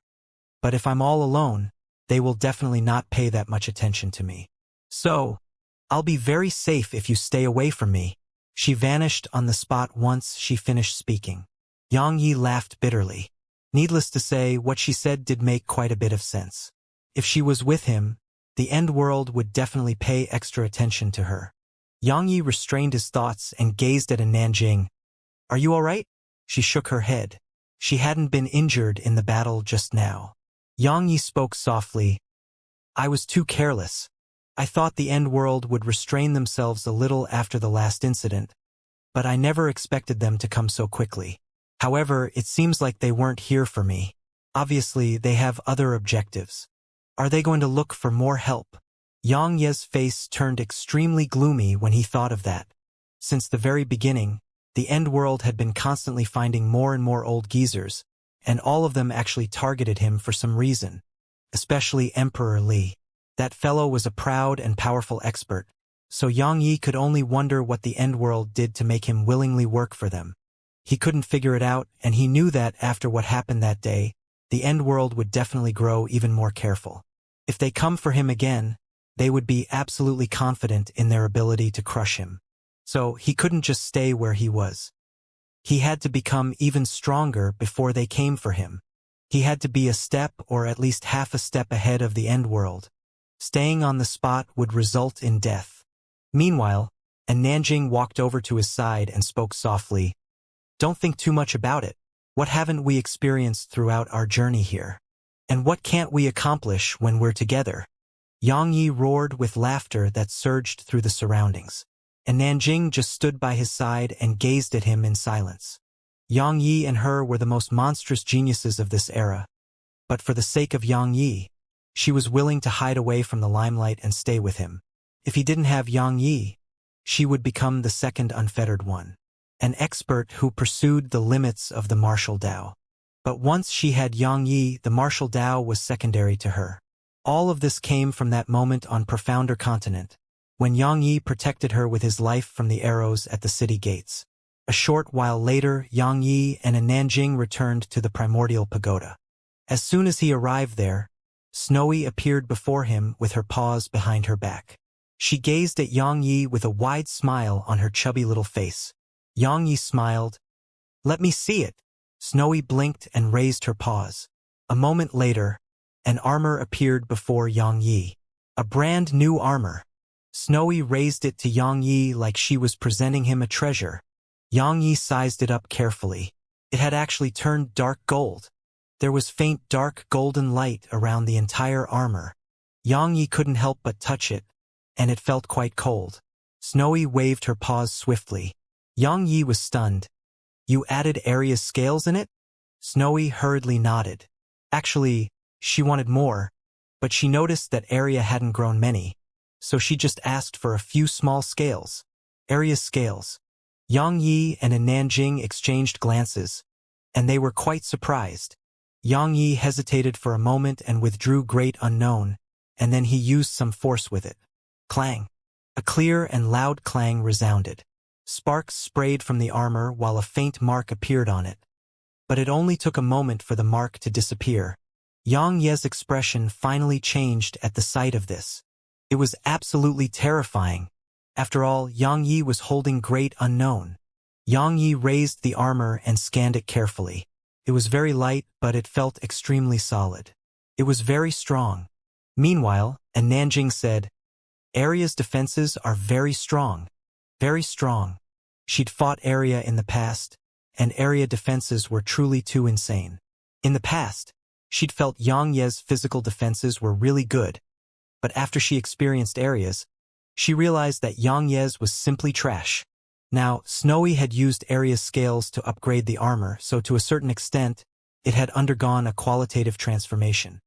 But if I'm all alone, they will definitely not pay that much attention to me. So, I'll be very safe if you stay away from me. She vanished on the spot once she finished speaking. Yang Yi laughed bitterly. Needless to say, what she said did make quite a bit of sense. If she was with him, the end world would definitely pay extra attention to her. Yang Yi restrained his thoughts and gazed at Nanjing. Are you all right? She shook her head. She hadn't been injured in the battle just now. Yang Yi spoke softly. I was too careless. I thought the end world would restrain themselves a little after the last incident, but I never expected them to come so quickly. However, it seems like they weren't here for me. Obviously, they have other objectives. Are they going to look for more help? Yang Ye's face turned extremely gloomy when he thought of that. Since the very beginning, the end world had been constantly finding more and more old geezers, and all of them actually targeted him for some reason, especially Emperor Li. That fellow was a proud and powerful expert, so Yang Yi could only wonder what the end world did to make him willingly work for them. He couldn't figure it out, and he knew that after what happened that day, the end world would definitely grow even more careful. If they come for him again, they would be absolutely confident in their ability to crush him. So he couldn't just stay where he was. He had to become even stronger before they came for him. He had to be a step or at least half a step ahead of the end world. Staying on the spot would result in death. Meanwhile, Nanjing walked over to his side and spoke softly. Don't think too much about it. What haven't we experienced throughout our journey here? And what can't we accomplish when we're together? Yang Yi roared with laughter that surged through the surroundings. Nanjing just stood by his side and gazed at him in silence. Yang Yi and her were the most monstrous geniuses of this era. But for the sake of Yang Yi, she was willing to hide away from the limelight and stay with him. If he didn't have Yang Yi, she would become the second unfettered one. An expert who pursued the limits of the martial Tao. But once she had Yang Yi, the martial Tao was secondary to her. All of this came from that moment on Profounder Continent, when Yang Yi protected her with his life from the arrows at the city gates. A short while later, Yang Yi and Nanjing returned to the primordial pagoda. As soon as he arrived there, Snowy appeared before him with her paws behind her back. She gazed at Yang Yi with a wide smile on her chubby little face. Yang Yi smiled. Let me see it. Snowy blinked and raised her paws. A moment later, an armor appeared before Yang Yi. A brand new armor. Snowy raised it to Yang Yi like she was presenting him a treasure. Yang Yi sized it up carefully. It had actually turned dark gold. There was faint dark golden light around the entire armor. Yang Yi couldn't help but touch it, and it felt quite cold. Snowy waved her paws swiftly. Yang Yi was stunned. You added Aria's scales in it? Snowy hurriedly nodded. Actually, she wanted more, but she noticed that Aria hadn't grown many, so she just asked for a few small scales. Aria's scales. Yang Yi and Nanjing exchanged glances, and they were quite surprised. Yang Yi hesitated for a moment and withdrew Great Unknown, and then he used some force with it. Clang. A clear and loud clang resounded. Sparks sprayed from the armor while a faint mark appeared on it. But it only took a moment for the mark to disappear. Yang Ye's expression finally changed at the sight of this. It was absolutely terrifying. After all, Yang Yi was holding Great Unknown. Yang Yi raised the armor and scanned it carefully. It was very light, but it felt extremely solid. It was very strong. Meanwhile, Nanjing said, Area's defenses are very strong. Very strong. She'd fought Area in the past, and Area defenses were truly too insane. In the past, she'd felt Yang Ye's physical defenses were really good, but after she experienced Area's, she realized that Yang Ye's was simply trash. Now, Snowy had used Area's scales to upgrade the armor, so to a certain extent, it had undergone a qualitative transformation.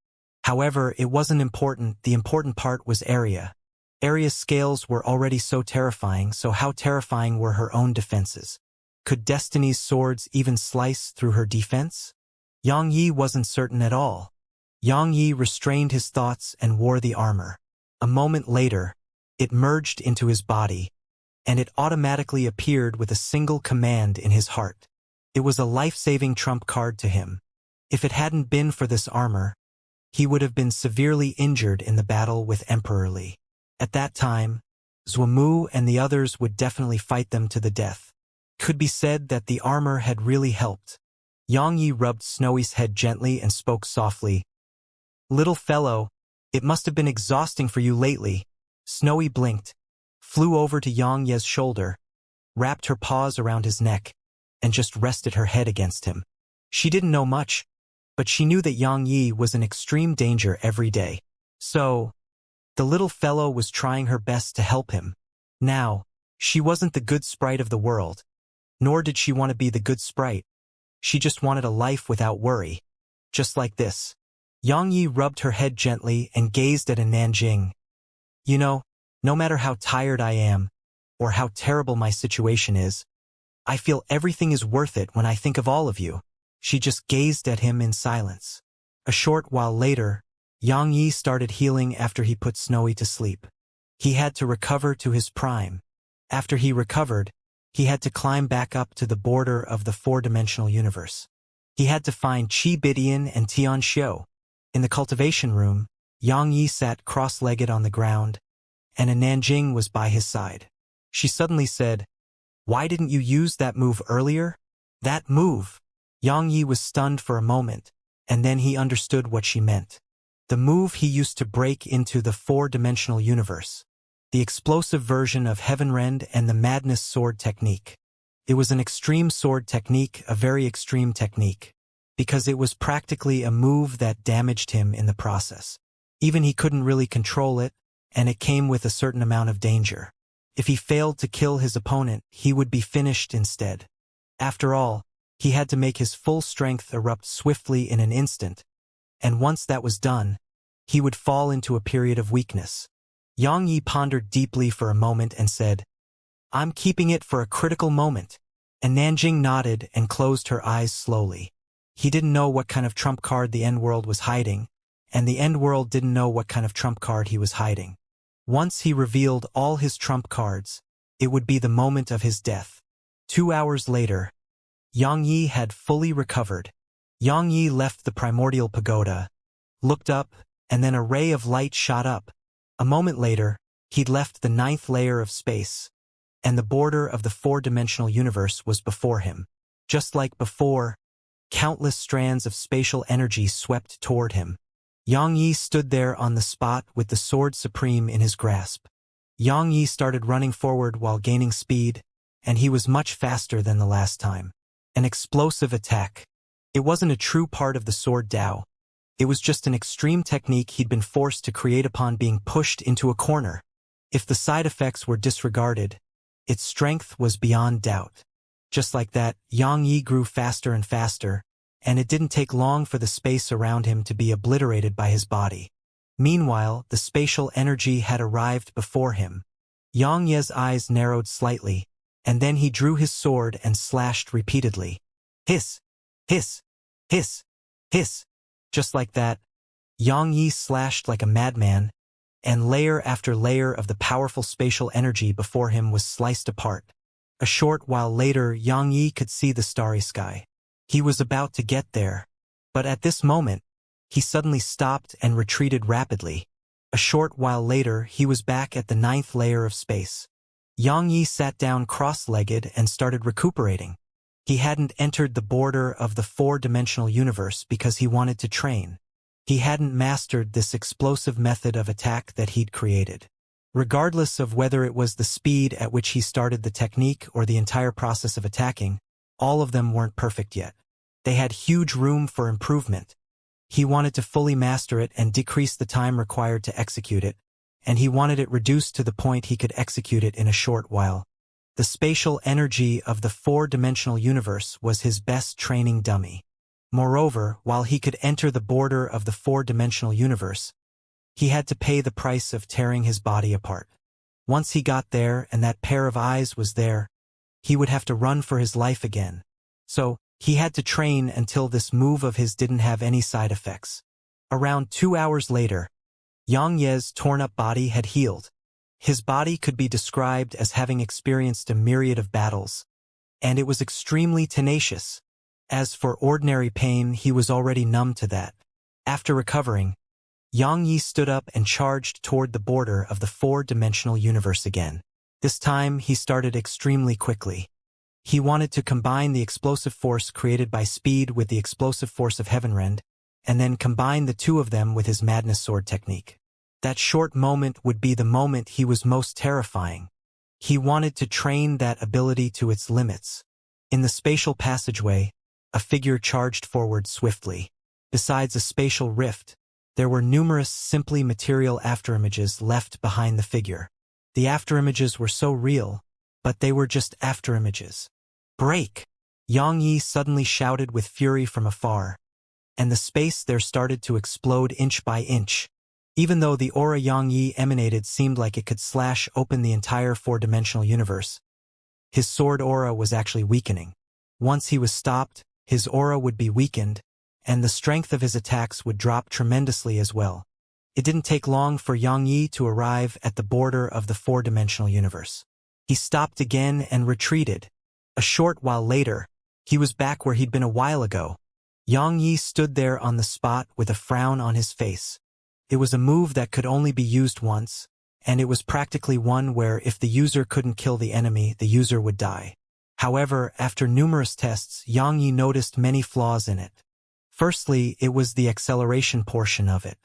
However, it wasn't important. The important part was Area. Area's scales were already so terrifying, so how terrifying were her own defenses? Could Destiny's swords even slice through her defense? Yang Yi wasn't certain at all. Yang Yi restrained his thoughts and wore the armor. A moment later, it merged into his body, and it automatically appeared with a single command in his heart. It was a life-saving trump card to him. If it hadn't been for this armor, he would have been severely injured in the battle with Emperor Li. At that time, Zuomu and the others would definitely fight them to the death. Could be said that the armor had really helped. Yang Yi rubbed Snowy's head gently and spoke softly. Little fellow, it must have been exhausting for you lately. Snowy blinked, flew over to Yang Ye's shoulder, wrapped her paws around his neck, and just rested her head against him. She didn't know much, but she knew that Yang Yi was in extreme danger every day. So, the little fellow was trying her best to help him. Now, she wasn't the good sprite of the world, nor did she want to be the good sprite. She just wanted a life without worry. Just like this. Yang Yi rubbed her head gently and gazed at Nanjing. You know, no matter how tired I am, or how terrible my situation is, I feel everything is worth it when I think of all of you. She just gazed at him in silence. A short while later, Yang Yi started healing after he put Snowy to sleep. He had to recover to his prime. After he recovered, he had to climb back up to the border of the four-dimensional universe. He had to find Qi Bidian and Tian Xiu. In the cultivation room, Yang Yi sat cross-legged on the ground, and Nanjing was by his side. She suddenly said, Why didn't you use that move earlier? That move! Yang Yi was stunned for a moment, and then he understood what she meant. The move he used to break into the four-dimensional universe. The explosive version of Heavenrend and the Madness Sword technique. It was an extreme sword technique, a very extreme technique, because it was practically a move that damaged him in the process. Even he couldn't really control it, and it came with a certain amount of danger. If he failed to kill his opponent, he would be finished instead. After all, he had to make his full strength erupt swiftly in an instant, and once that was done, he would fall into a period of weakness. Yang Yi pondered deeply for a moment and said, I'm keeping it for a critical moment. And Nanjing nodded and closed her eyes slowly. He didn't know what kind of trump card the end world was hiding, and the end world didn't know what kind of trump card he was hiding. Once he revealed all his trump cards, it would be the moment of his death. 2 hours later, Yang Yi had fully recovered. Yang Yi left the primordial pagoda, looked up, and then a ray of light shot up. A moment later, he'd left the 9th layer of space, and the border of the four-dimensional universe was before him. Just like before, countless strands of spatial energy swept toward him. Yang Yi stood there on the spot with the sword supreme in his grasp. Yang Yi started running forward while gaining speed, and he was much faster than the last time. An explosive attack. It wasn't a true part of the sword Dao. It was just an extreme technique he'd been forced to create upon being pushed into a corner. If the side effects were disregarded, its strength was beyond doubt. Just like that, Yang Yi grew faster and faster, and it didn't take long for the space around him to be obliterated by his body. Meanwhile, the spatial energy had arrived before him. Yang Ye's eyes narrowed slightly, and then he drew his sword and slashed repeatedly. Hiss! Hiss! Hiss! Hiss! Just like that, Yang Yi slashed like a madman, and layer after layer of the powerful spatial energy before him was sliced apart. A short while later, Yang Yi could see the starry sky. He was about to get there, but at this moment, he suddenly stopped and retreated rapidly. A short while later, he was back at the 9th layer of space. Yang Yi sat down cross-legged and started recuperating. He hadn't entered the border of the four-dimensional universe because he wanted to train. He hadn't mastered this explosive method of attack that he'd created. Regardless of whether it was the speed at which he started the technique or the entire process of attacking, all of them weren't perfect yet. They had huge room for improvement. He wanted to fully master it and decrease the time required to execute it, and he wanted it reduced to the point he could execute it in a short while. The spatial energy of the four-dimensional universe was his best training dummy. Moreover, while he could enter the border of the four-dimensional universe, he had to pay the price of tearing his body apart. Once he got there and that pair of eyes was there, he would have to run for his life again. So, he had to train until this move of his didn't have any side effects. Around 2 hours later, Yang Ye's torn-up body had healed. His body could be described as having experienced a myriad of battles, and it was extremely tenacious. As for ordinary pain, he was already numb to that. After recovering, Yang Yi stood up and charged toward the border of the four-dimensional universe again. This time, he started extremely quickly. He wanted to combine the explosive force created by speed with the explosive force of Heavenrend, and then combine the two of them with his madness sword technique. That short moment would be the moment he was most terrifying. He wanted to train that ability to its limits. In the spatial passageway, a figure charged forward swiftly. Besides a spatial rift, there were numerous simply material afterimages left behind the figure. The afterimages were so real, but they were just afterimages. "Break!" Yang Yi suddenly shouted with fury from afar, and the space there started to explode inch by inch. Even though the aura Yang Yi emanated seemed like it could slash open the entire four-dimensional universe, his sword aura was actually weakening. Once he was stopped, his aura would be weakened, and the strength of his attacks would drop tremendously as well. It didn't take long for Yang Yi to arrive at the border of the four-dimensional universe. He stopped again and retreated. A short while later, he was back where he'd been a while ago. Yang Yi stood there on the spot with a frown on his face. It was a move that could only be used once, and it was practically one where if the user couldn't kill the enemy, the user would die. However, after numerous tests, Yang Yi noticed many flaws in it. Firstly, it was the acceleration portion of it.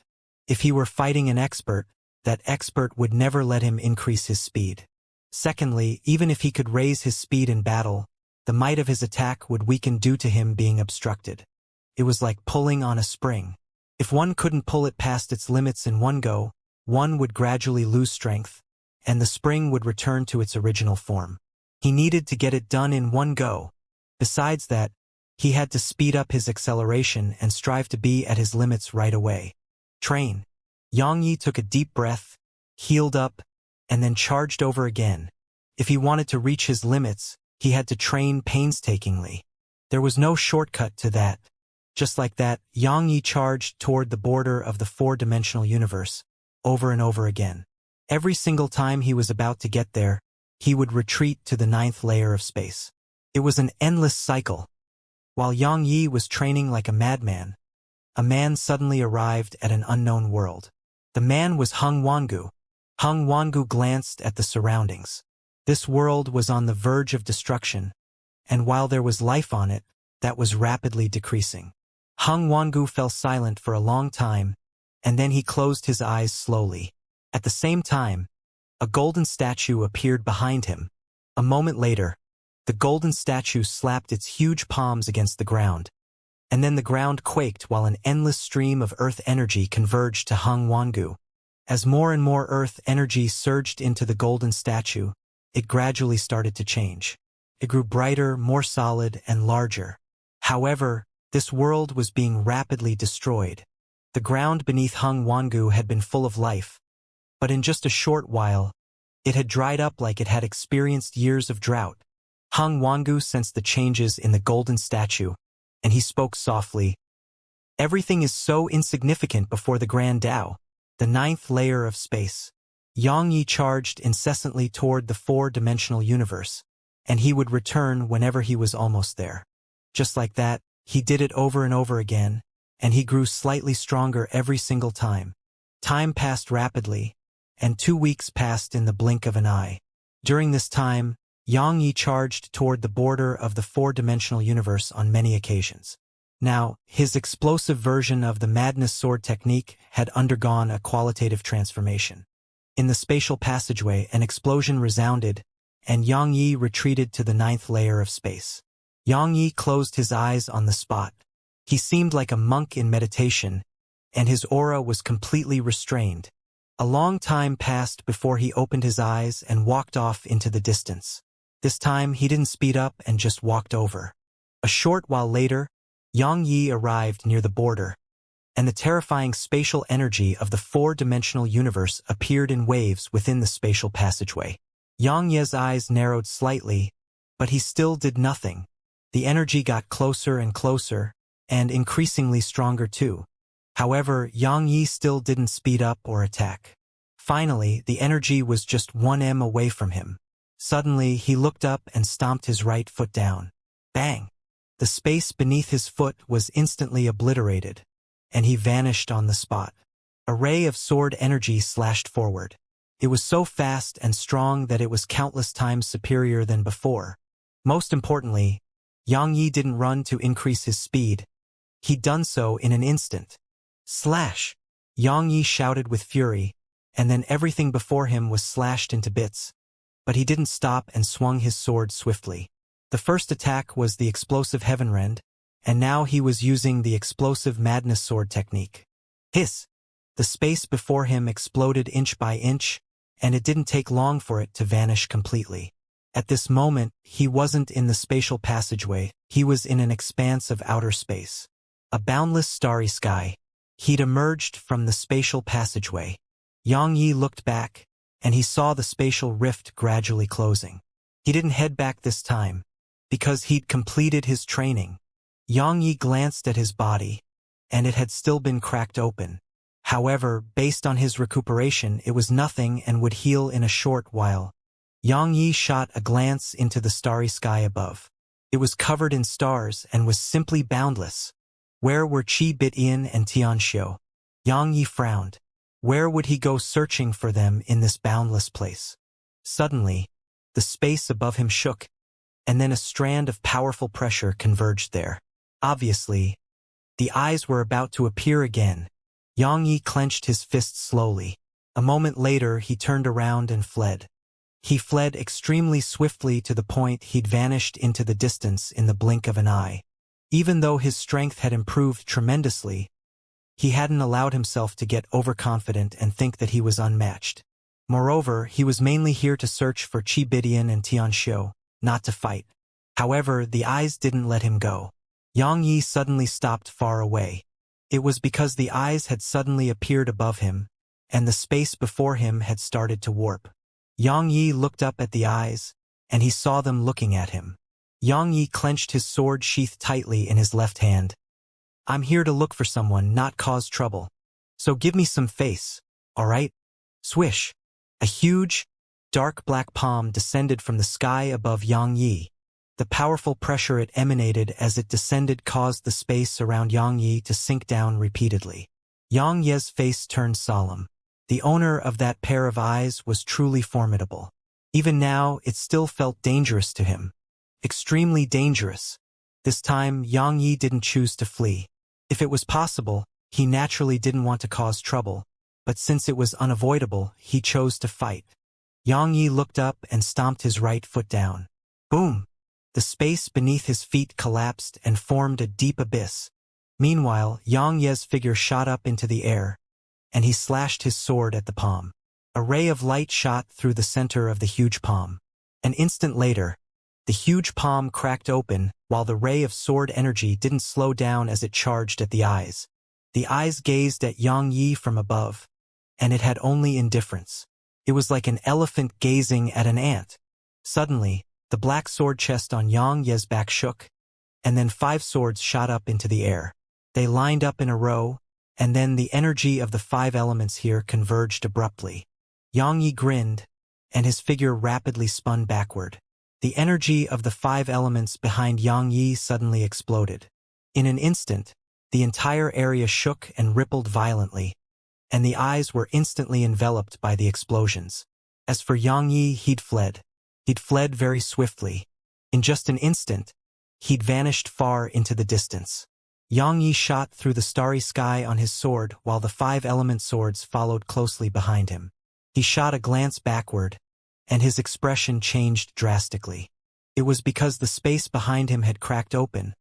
If he were fighting an expert, that expert would never let him increase his speed. Secondly, even if he could raise his speed in battle, the might of his attack would weaken due to him being obstructed. It was like pulling on a spring. If one couldn't pull it past its limits in one go, one would gradually lose strength, and the spring would return to its original form. He needed to get it done in one go. Besides that, he had to speed up his acceleration and strive to be at his limits right away. Train. Yang Yi took a deep breath, healed up, and then charged over again. If he wanted to reach his limits, he had to train painstakingly. There was no shortcut to that. Just like that, Yang Yi charged toward the border of the four-dimensional universe, over and over again. Every single time he was about to get there, he would retreat to the 9th layer of space. It was an endless cycle. While Yang Yi was training like a madman, a man suddenly arrived at an unknown world. The man was Hung Wangu. Hung Wangu glanced at the surroundings. This world was on the verge of destruction, and while there was life on it, that was rapidly decreasing. Hung Wangu fell silent for a long time, and then he closed his eyes slowly. At the same time, a golden statue appeared behind him. A moment later, the golden statue slapped its huge palms against the ground, and then the ground quaked while an endless stream of earth energy converged to Hung Wangu. As more and more earth energy surged into the golden statue, it gradually started to change. It grew brighter, more solid, and larger. However, this world was being rapidly destroyed. The ground beneath Hung Wangu had been full of life, but in just a short while, it had dried up like it had experienced years of drought. Hung Wangu sensed the changes in the golden statue, and he spoke softly. "Everything is so insignificant before the Grand Tao, the 9th layer of space." Yang Yi charged incessantly toward the four-dimensional universe, and he would return whenever he was almost there. Just like that, he did it over and over again, and he grew slightly stronger every single time. Time passed rapidly, and 2 weeks passed in the blink of an eye. During this time, Yang Yi charged toward the border of the four-dimensional universe on many occasions. Now, his explosive version of the Madness Sword technique had undergone a qualitative transformation. In the spatial passageway, an explosion resounded, and Yang Yi retreated to the ninth layer of space. Yang Yi closed his eyes on the spot. He seemed like a monk in meditation, and his aura was completely restrained. A long time passed before he opened his eyes and walked off into the distance. This time, he didn't speed up and just walked over. A short while later, Yang Yi arrived near the border, and the terrifying spatial energy of the four-dimensional universe appeared in waves within the spatial passageway. Yang Yi's eyes narrowed slightly, but he still did nothing. The energy got closer and closer, and increasingly stronger too. However, Yang Yi still didn't speed up or attack. Finally, the energy was just 1 m away from him. Suddenly, he looked up and stomped his right foot down. Bang! The space beneath his foot was instantly obliterated, and he vanished on the spot. A ray of sword energy slashed forward. It was so fast and strong that it was countless times superior than before. Most importantly, Yang Yi didn't run to increase his speed. He'd done so in an instant. Slash! Yang Yi shouted with fury, and then everything before him was slashed into bits. But he didn't stop and swung his sword swiftly. The first attack was the explosive Heavenrend, and now he was using the explosive Madness Sword technique. Hiss! The space before him exploded inch by inch, and it didn't take long for it to vanish completely. At this moment, he wasn't in the spatial passageway, he was in an expanse of outer space. A boundless starry sky. He'd emerged from the spatial passageway. Yang Yi looked back, and he saw the spatial rift gradually closing. He didn't head back this time, because he'd completed his training. Yang Yi glanced at his body, and it had still been cracked open. However, based on his recuperation, it was nothing and would heal in a short while. Yang Yi shot a glance into the starry sky above. It was covered in stars and was simply boundless. Where were Qi and Xianxia? Yang Yi frowned. Where would he go searching for them in this boundless place? Suddenly, the space above him shook, and then a strand of powerful pressure converged there. Obviously, the eyes were about to appear again. Yang Yi clenched his fists slowly. A moment later, he turned around and fled. He fled extremely swiftly to the point he'd vanished into the distance in the blink of an eye. Even though his strength had improved tremendously, he hadn't allowed himself to get overconfident and think that he was unmatched. Moreover, he was mainly here to search for Qi and Xianxia, not to fight. However, the eyes didn't let him go. Yang Yi suddenly stopped far away. It was because the eyes had suddenly appeared above him, and the space before him had started to warp. Yang Yi looked up at the eyes, and he saw them looking at him. Yang Yi clenched his sword sheathed tightly in his left hand. I'm here to look for someone, not cause trouble. So give me some face, all right? Swish! A huge, dark black palm descended from the sky above Yang Yi. The powerful pressure it emanated as it descended caused the space around Yang Yi to sink down repeatedly. Yang Yi's face turned solemn. The owner of that pair of eyes was truly formidable. Even now, it still felt dangerous to him. Extremely dangerous. This time, Yang Yi didn't choose to flee. If it was possible, he naturally didn't want to cause trouble, but since it was unavoidable, he chose to fight. Yang Yi looked up and stomped his right foot down. Boom! The space beneath his feet collapsed and formed a deep abyss. Meanwhile, Yang Yi's figure shot up into the air, and he slashed his sword at the palm. A ray of light shot through the center of the huge palm. An instant later, the huge palm cracked open, while the ray of sword energy didn't slow down as it charged at the eyes. The eyes gazed at Yang Yi from above, and it had only indifference. It was like an elephant gazing at an ant. Suddenly, the black sword chest on Yang Yi's back shook, and then 5 swords shot up into the air. They lined up in a row, and then the energy of the 5 elements here converged abruptly. Yang Yi grinned, and his figure rapidly spun backward. The energy of the 5 elements behind Yang Yi suddenly exploded. In an instant, the entire area shook and rippled violently, and the eyes were instantly enveloped by the explosions. As for Yang Yi, he'd fled. He'd fled very swiftly. In just an instant, he'd vanished far into the distance. Xianxia shot through the starry sky on his sword while the 5-element swords followed closely behind him. He shot a glance backward, and his expression changed drastically. It was because the space behind him had cracked open,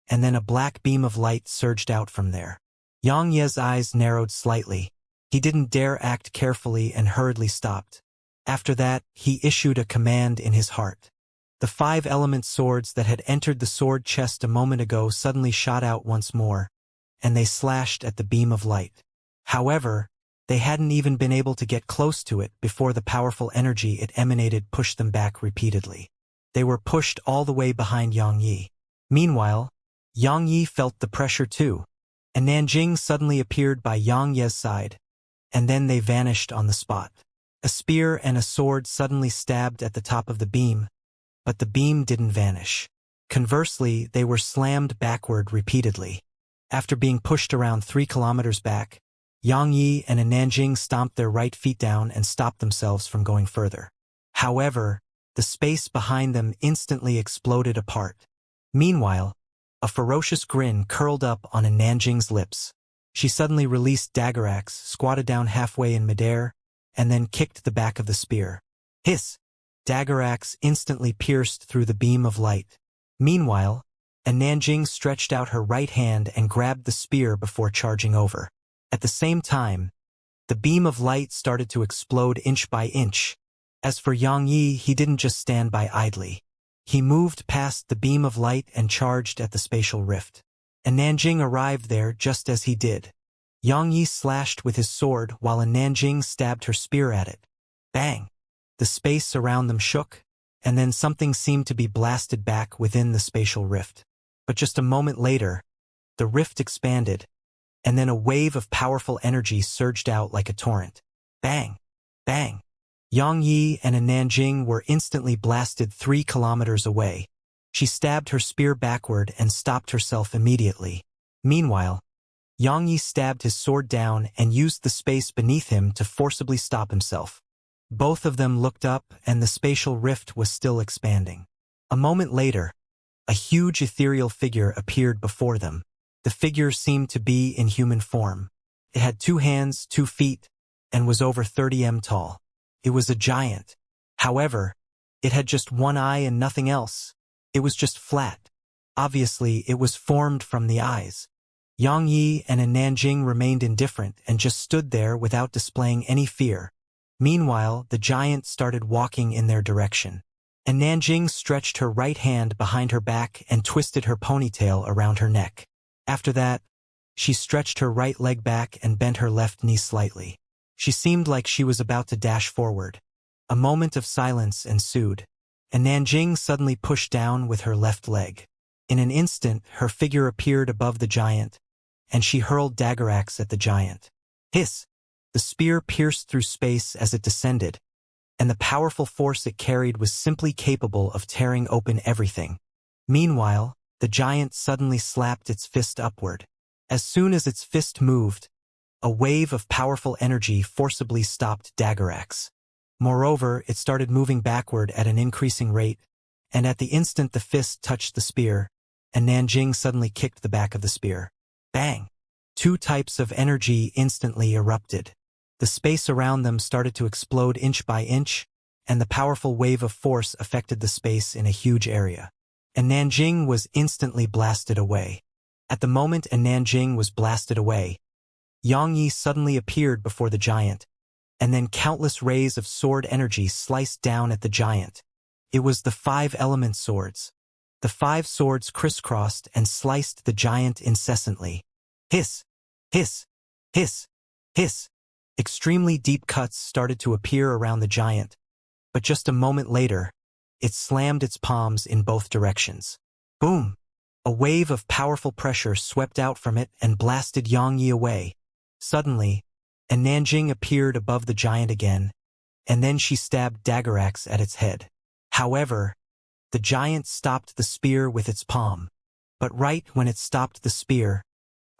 and then a black beam of light surged out from there. Xianxia's eyes narrowed slightly. He didn't dare act carefully and hurriedly stopped. After that, he issued a command in his heart. The 5-element swords that had entered the sword chest a moment ago suddenly shot out once more, and they slashed at the beam of light. However, they hadn't even been able to get close to it before the powerful energy it emanated pushed them back repeatedly. They were pushed all the way behind Xianxia. Meanwhile, Xianxia felt the pressure too. A Nanjing suddenly appeared by Xianxia's side, and then they vanished on the spot. A spear and a sword suddenly stabbed at the top of the beam, but the beam didn't vanish. Conversely, they were slammed backward repeatedly. After being pushed around 3 kilometers back, Xianxia and a Nanjing stomped their right feet down and stopped themselves from going further. However, the space behind them instantly exploded apart. Meanwhile, a ferocious grin curled up on a Nanjing's lips. She suddenly released Daggeraxe, squatted down halfway in midair, and then kicked the back of the spear. Hiss! Daggeraxe instantly pierced through the beam of light. Meanwhile, a Nanjing stretched out her right hand and grabbed the spear before charging over. At the same time, the beam of light started to explode inch by inch. As for Xianxia, he didn't just stand by idly. He moved past the beam of light and charged at the spatial rift. A Nanjing arrived there just as he did. Xianxia slashed with his sword while a Nanjing stabbed her spear at it. Bang! The space around them shook, and then something seemed to be blasted back within the spatial rift. But just a moment later, the rift expanded, and then a wave of powerful energy surged out like a torrent. Bang! Bang! Xianxia and a Nanjing were instantly blasted 3 kilometers away. She stabbed her spear backward and stopped herself immediately. Meanwhile, Xianxia stabbed his sword down and used the space beneath him to forcibly stop himself. Both of them looked up and the spatial rift was still expanding. A moment later, a huge ethereal figure appeared before them. The figure seemed to be in human form. It had 2 hands, 2 feet, and was over 30 m tall. It was a giant. However, it had just 1 eye and nothing else. It was just flat. Obviously, it was formed from the eyes. Xianxia and a Nanjing remained indifferent and just stood there without displaying any fear. Meanwhile, the giant started walking in their direction. A Nanjing stretched her right hand behind her back and twisted her ponytail around her neck. After that, she stretched her right leg back and bent her left knee slightly. She seemed like she was about to dash forward. A moment of silence ensued. A Nanjing suddenly pushed down with her left leg. In an instant, her figure appeared above the giant, and she hurled Daggeraxe at the giant. Hiss! The spear pierced through space as it descended, and the powerful force it carried was simply capable of tearing open everything. Meanwhile, the giant suddenly slapped its fist upward. As soon as its fist moved, a wave of powerful energy forcibly stopped Daggeraxe. Moreover, it started moving backward at an increasing rate, and at the instant the fist touched the spear, a Nanjing suddenly kicked the back of the spear. Bang! 2 types of energy instantly erupted. The space around them started to explode inch by inch, and the powerful wave of force affected the space in a huge area. A Nanjing was instantly blasted away. At the moment a Nanjing was blasted away, Xianxia suddenly appeared before the giant, and then countless rays of sword energy sliced down at the giant. It was the 5-element swords. The 5 swords crisscrossed and sliced the giant incessantly. Hiss! Hiss! Hiss! Hiss! Extremely deep cuts started to appear around the giant, but just a moment later, it slammed its palms in both directions. Boom! A wave of powerful pressure swept out from it and blasted Xianxia away. Suddenly, a Nanjing appeared above the giant again, and then she stabbed Daggeraxe at its head. However, the giant stopped the spear with its palm. But right when it stopped the spear,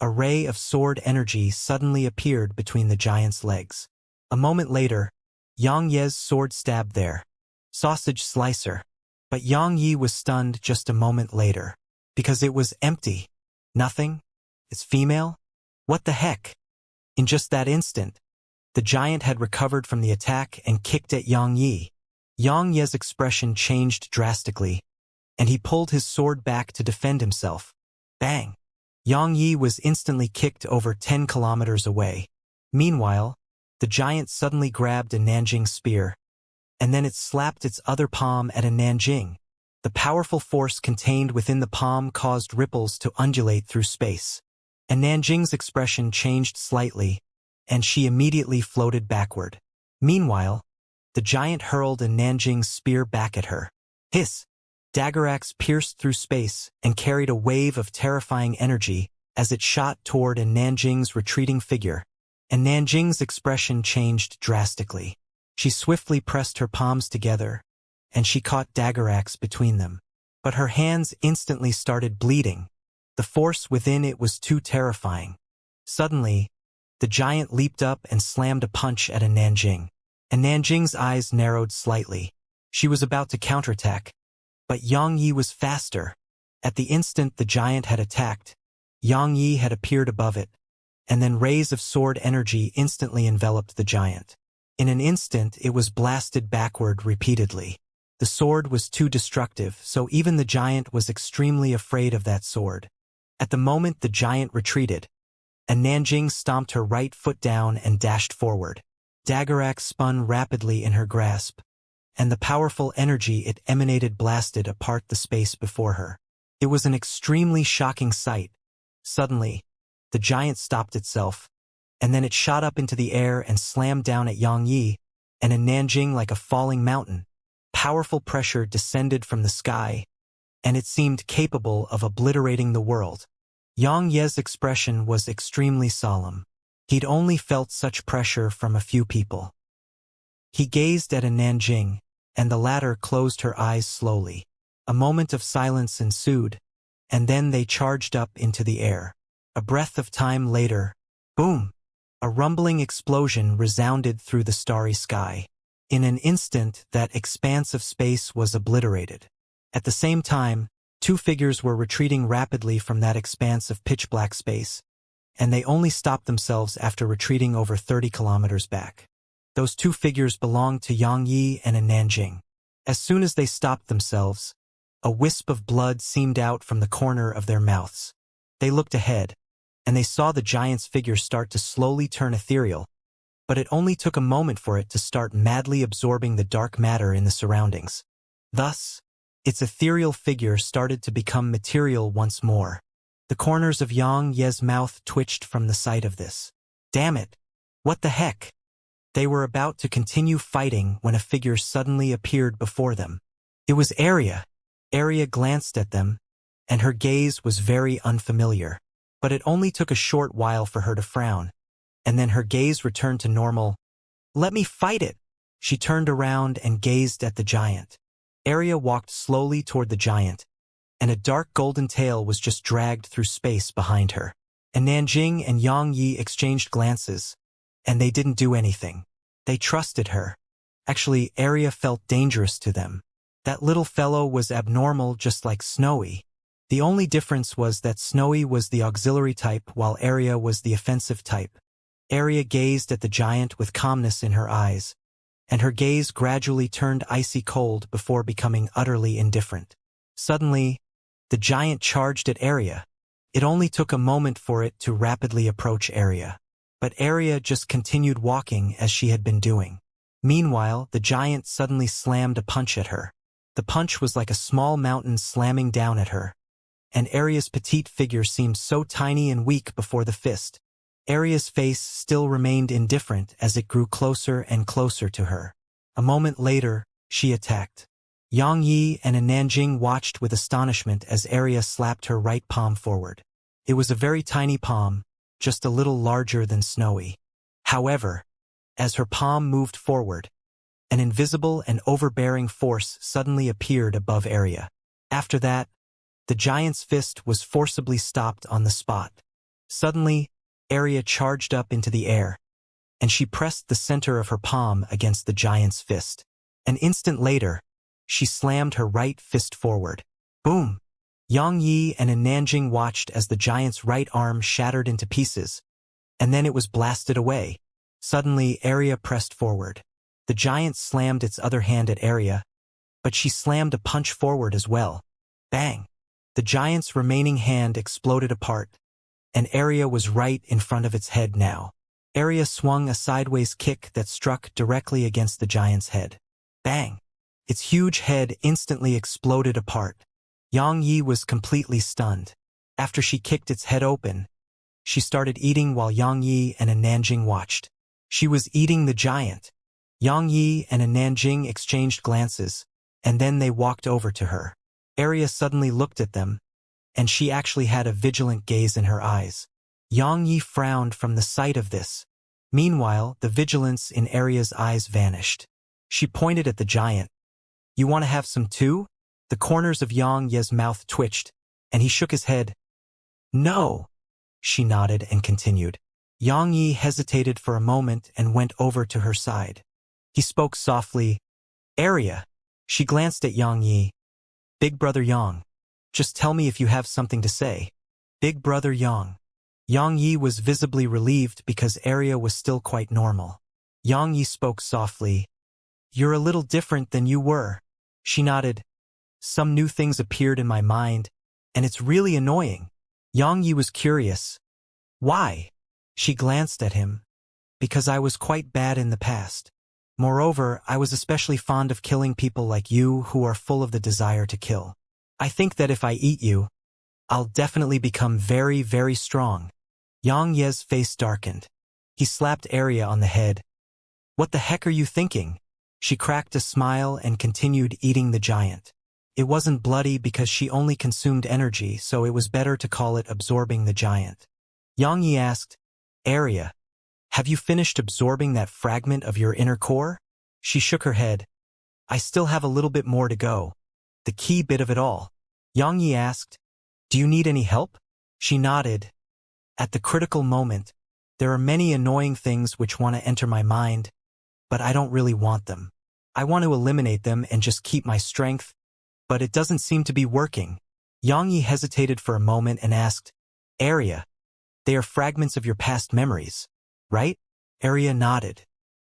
a ray of sword energy suddenly appeared between the giant's legs. A moment later, Xianxia's sword stabbed there, Sausage slicer. But Yang Yi was stunned just a moment later. Because it was empty. Nothing? It's female? What the heck? In just that instant, the giant had recovered from the attack and kicked at Yang Yi. Yang Yi's expression changed drastically, and he pulled his sword back to defend himself. Bang! Yang Yi was instantly kicked over 10 kilometers away. Meanwhile, the giant suddenly grabbed a Nanjing spear, and then it slapped its other palm at a Nanjing. The powerful force contained within the palm caused ripples to undulate through space. And Nanjing's expression changed slightly, and she immediately floated backward. Meanwhile, the giant hurled a Nanjing spear back at her. Hiss! Daggeraxe pierced through space and carried a wave of terrifying energy as it shot toward a Nanjing's retreating figure. And Nanjing's expression changed drastically. She swiftly pressed her palms together, and she caught Daggeraxe between them. But her hands instantly started bleeding. The force within it was too terrifying. Suddenly, the giant leaped up and slammed a punch at a Nanjing. And Nanjing's eyes narrowed slightly. She was about to counterattack, but Yang Yi was faster. At the instant the giant had attacked, Yang Yi had appeared above it, and then rays of sword energy instantly enveloped the giant. In an instant it was blasted backward repeatedly. The sword was too destructive, so even the giant was extremely afraid of that sword. At the moment the giant retreated, a Nanjing stomped her right foot down and dashed forward. Daggeraxe spun rapidly in her grasp, and the powerful energy it emanated blasted apart the space before her. It was an extremely shocking sight. Suddenly, the giant stopped itself, and then it shot up into the air and slammed down at Yang Yi and a Nanjing like a falling mountain. Powerful pressure descended from the sky, and it seemed capable of obliterating the world. Yang Yi's expression was extremely solemn. He'd only felt such pressure from a few people. He gazed at a Nanjing, and the latter closed her eyes slowly. A moment of silence ensued, and then they charged up into the air. A breath of time later, boom! A rumbling explosion resounded through the starry sky. In an instant, that expanse of space was obliterated. At the same time, two figures were retreating rapidly from that expanse of pitch-black space, and they only stopped themselves after retreating over 30 kilometers back. Those two figures belonged to Yang Yi and a Nanjing. As soon as they stopped themselves, a wisp of blood seemed out from the corner of their mouths. They looked ahead, and they saw the giant's figure start to slowly turn ethereal, but it only took a moment for it to start madly absorbing the dark matter in the surroundings. Thus, its ethereal figure started to become material once more. The corners of Yang Yi's mouth twitched from the sight of this. Damn it! What the heck? They were about to continue fighting when a figure suddenly appeared before them. It was Arya. Arya glanced at them, and her gaze was very unfamiliar. But it only took a short while for her to frown, and then her gaze returned to normal. Let me fight it! She turned around and gazed at the giant. Arya walked slowly toward the giant, and a dark golden tail was just dragged through space behind her. And Nanjing and Yang Yi exchanged glances, and they didn't do anything. They trusted her. Actually, Arya felt dangerous to them. That little fellow was abnormal just like Snowy. The only difference was that Snowy was the auxiliary type while Arya was the offensive type. Arya gazed at the giant with calmness in her eyes, and her gaze gradually turned icy cold before becoming utterly indifferent. Suddenly, the giant charged at Arya. It only took a moment for it to rapidly approach Arya. But Arya just continued walking as she had been doing. Meanwhile, the giant suddenly slammed a punch at her. The punch was like a small mountain slamming down at her, and Arya's petite figure seemed so tiny and weak before the fist. Arya's face still remained indifferent as it grew closer and closer to her. A moment later, she attacked. Yang Yi and a Nanjing watched with astonishment as Arya slapped her right palm forward. It was a very tiny palm, just a little larger than Snowy. However, as her palm moved forward, an invisible and overbearing force suddenly appeared above Arya. After that, the giant's fist was forcibly stopped on the spot. Suddenly, Arya charged up into the air, and she pressed the center of her palm against the giant's fist. An instant later, she slammed her right fist forward. Boom! Yang Yi and Nanjing watched as the giant's right arm shattered into pieces, and then it was blasted away. Suddenly, Arya pressed forward. The giant slammed its other hand at Arya, but she slammed a punch forward as well. Bang! The giant's remaining hand exploded apart, and Arya was right in front of its head now. Arya swung a sideways kick that struck directly against the giant's head. Bang! Its huge head instantly exploded apart. Yang Yi was completely stunned. After she kicked its head open, she started eating while Yang Yi and Nanjing watched. She was eating the giant. Yang Yi and Nanjing exchanged glances, and then they walked over to her. Arya suddenly looked at them, and she actually had a vigilant gaze in her eyes. Yang Yi frowned from the sight of this. Meanwhile, the vigilance in Arya's eyes vanished. She pointed at the giant. You want to have some too? The corners of Yang Yi's mouth twitched, and he shook his head. No. She nodded and continued. Yang Yi hesitated for a moment and went over to her side. He spoke softly. Arya. She glanced at Yang Yi. Big brother Yang. Just tell me if you have something to say. Big brother Yang. Yang Yi was visibly relieved because Arya was still quite normal. Yang Yi spoke softly. You're a little different than you were. She nodded. Some new things appeared in my mind, and it's really annoying. Yang Yi was curious. Why? She glanced at him. Because I was quite bad in the past. Moreover, I was especially fond of killing people like you who are full of the desire to kill. I think that if I eat you, I'll definitely become very, very strong. Yang Yi's face darkened. He slapped Arya on the head. What the heck are you thinking? She cracked a smile and continued eating the giant. It wasn't bloody because she only consumed energy, so it was better to call it absorbing the giant. Yang Yi asked, Arya, have you finished absorbing that fragment of your inner core? She shook her head. I still have a little bit more to go. The key bit of it all. Yang Yi asked, do you need any help? She nodded. At the critical moment, there are many annoying things which want to enter my mind, but I don't really want them. I want to eliminate them and just keep my strength, but it doesn't seem to be working. Yang Yi hesitated for a moment and asked, Arya, they are fragments of your past memories, right? Arya nodded.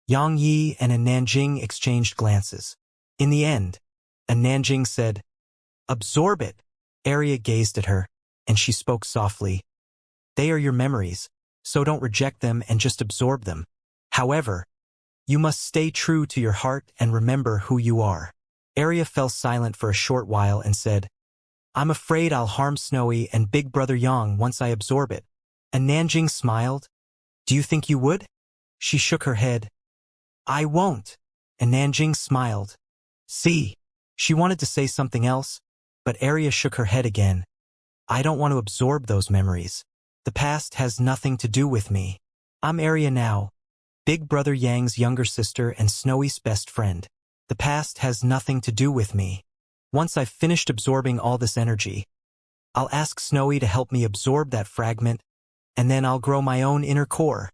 Yang Yi and Nanjing exchanged glances. In the end, Nanjing said, absorb it. Arya gazed at her, and she spoke softly. They are your memories, so don't reject them and just absorb them. However, you must stay true to your heart and remember who you are. Arya fell silent for a short while and said, I'm afraid I'll harm Snowy and Big Brother Yang once I absorb it. And Nanjing smiled. Do you think you would? She shook her head. I won't. And Nanjing smiled. See. She wanted to say something else, but Arya shook her head again. I don't want to absorb those memories. The past has nothing to do with me. I'm Arya now, Big Brother Yang's younger sister and Snowy's best friend. The past has nothing to do with me. Once I've finished absorbing all this energy, I'll ask Snowy to help me absorb that fragment, and then I'll grow my own inner core.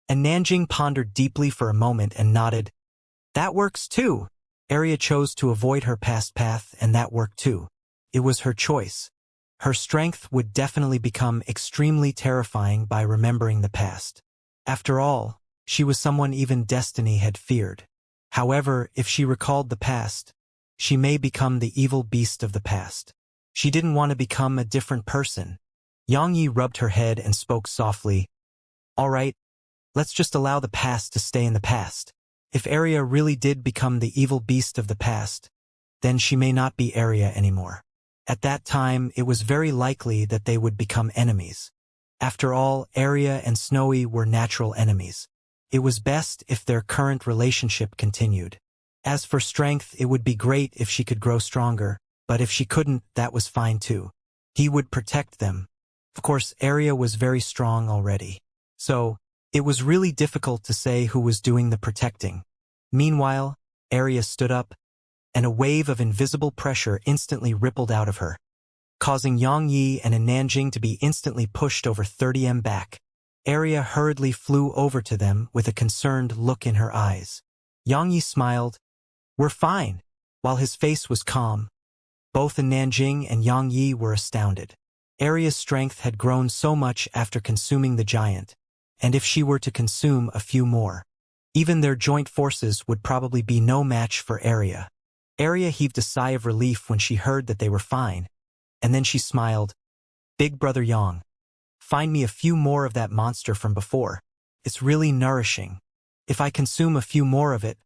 And Nanjing pondered deeply for a moment and nodded. That works too. Arya chose to avoid her past path, and that worked too. It was her choice. Her strength would definitely become extremely terrifying by remembering the past. After all, she was someone even destiny had feared. However, if she recalled the past, she may become the evil beast of the past. She didn't want to become a different person. Yang Yi rubbed her head and spoke softly. All right, let's just allow the past to stay in the past. If Arya really did become the evil beast of the past, then she may not be Arya anymore. At that time, it was very likely that they would become enemies. After all, Arya and Snowy were natural enemies. It was best if their current relationship continued. As for strength, it would be great if she could grow stronger, but if she couldn't, that was fine too. He would protect them. Of course, Arya was very strong already. So, it was really difficult to say who was doing the protecting. Meanwhile, Arya stood up, and a wave of invisible pressure instantly rippled out of her, causing Yang Yi and Nanjing to be instantly pushed over 30 back. Arya hurriedly flew over to them with a concerned look in her eyes. Yang Yi smiled. "We're fine." While his face was calm, both Nanjing and Yang Yi were astounded. Arya's strength had grown so much after consuming the giant, and if she were to consume a few more, even their joint forces would probably be no match for Arya. Arya heaved a sigh of relief when she heard that they were fine, and then she smiled. "Big brother Yang, find me a few more of that monster from before. It's really nourishing. If I consume a few more of it,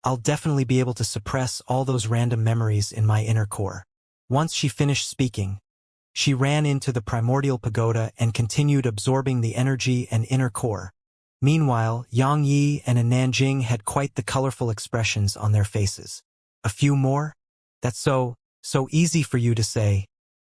I'll definitely be able to suppress all those random memories in my inner core." Once she finished speaking, she ran into the primordial pagoda and continued absorbing the energy and inner core. Meanwhile, Yang Yi and Nanjing had quite the colorful expressions on their faces. "A few more? That's so easy for you to say,"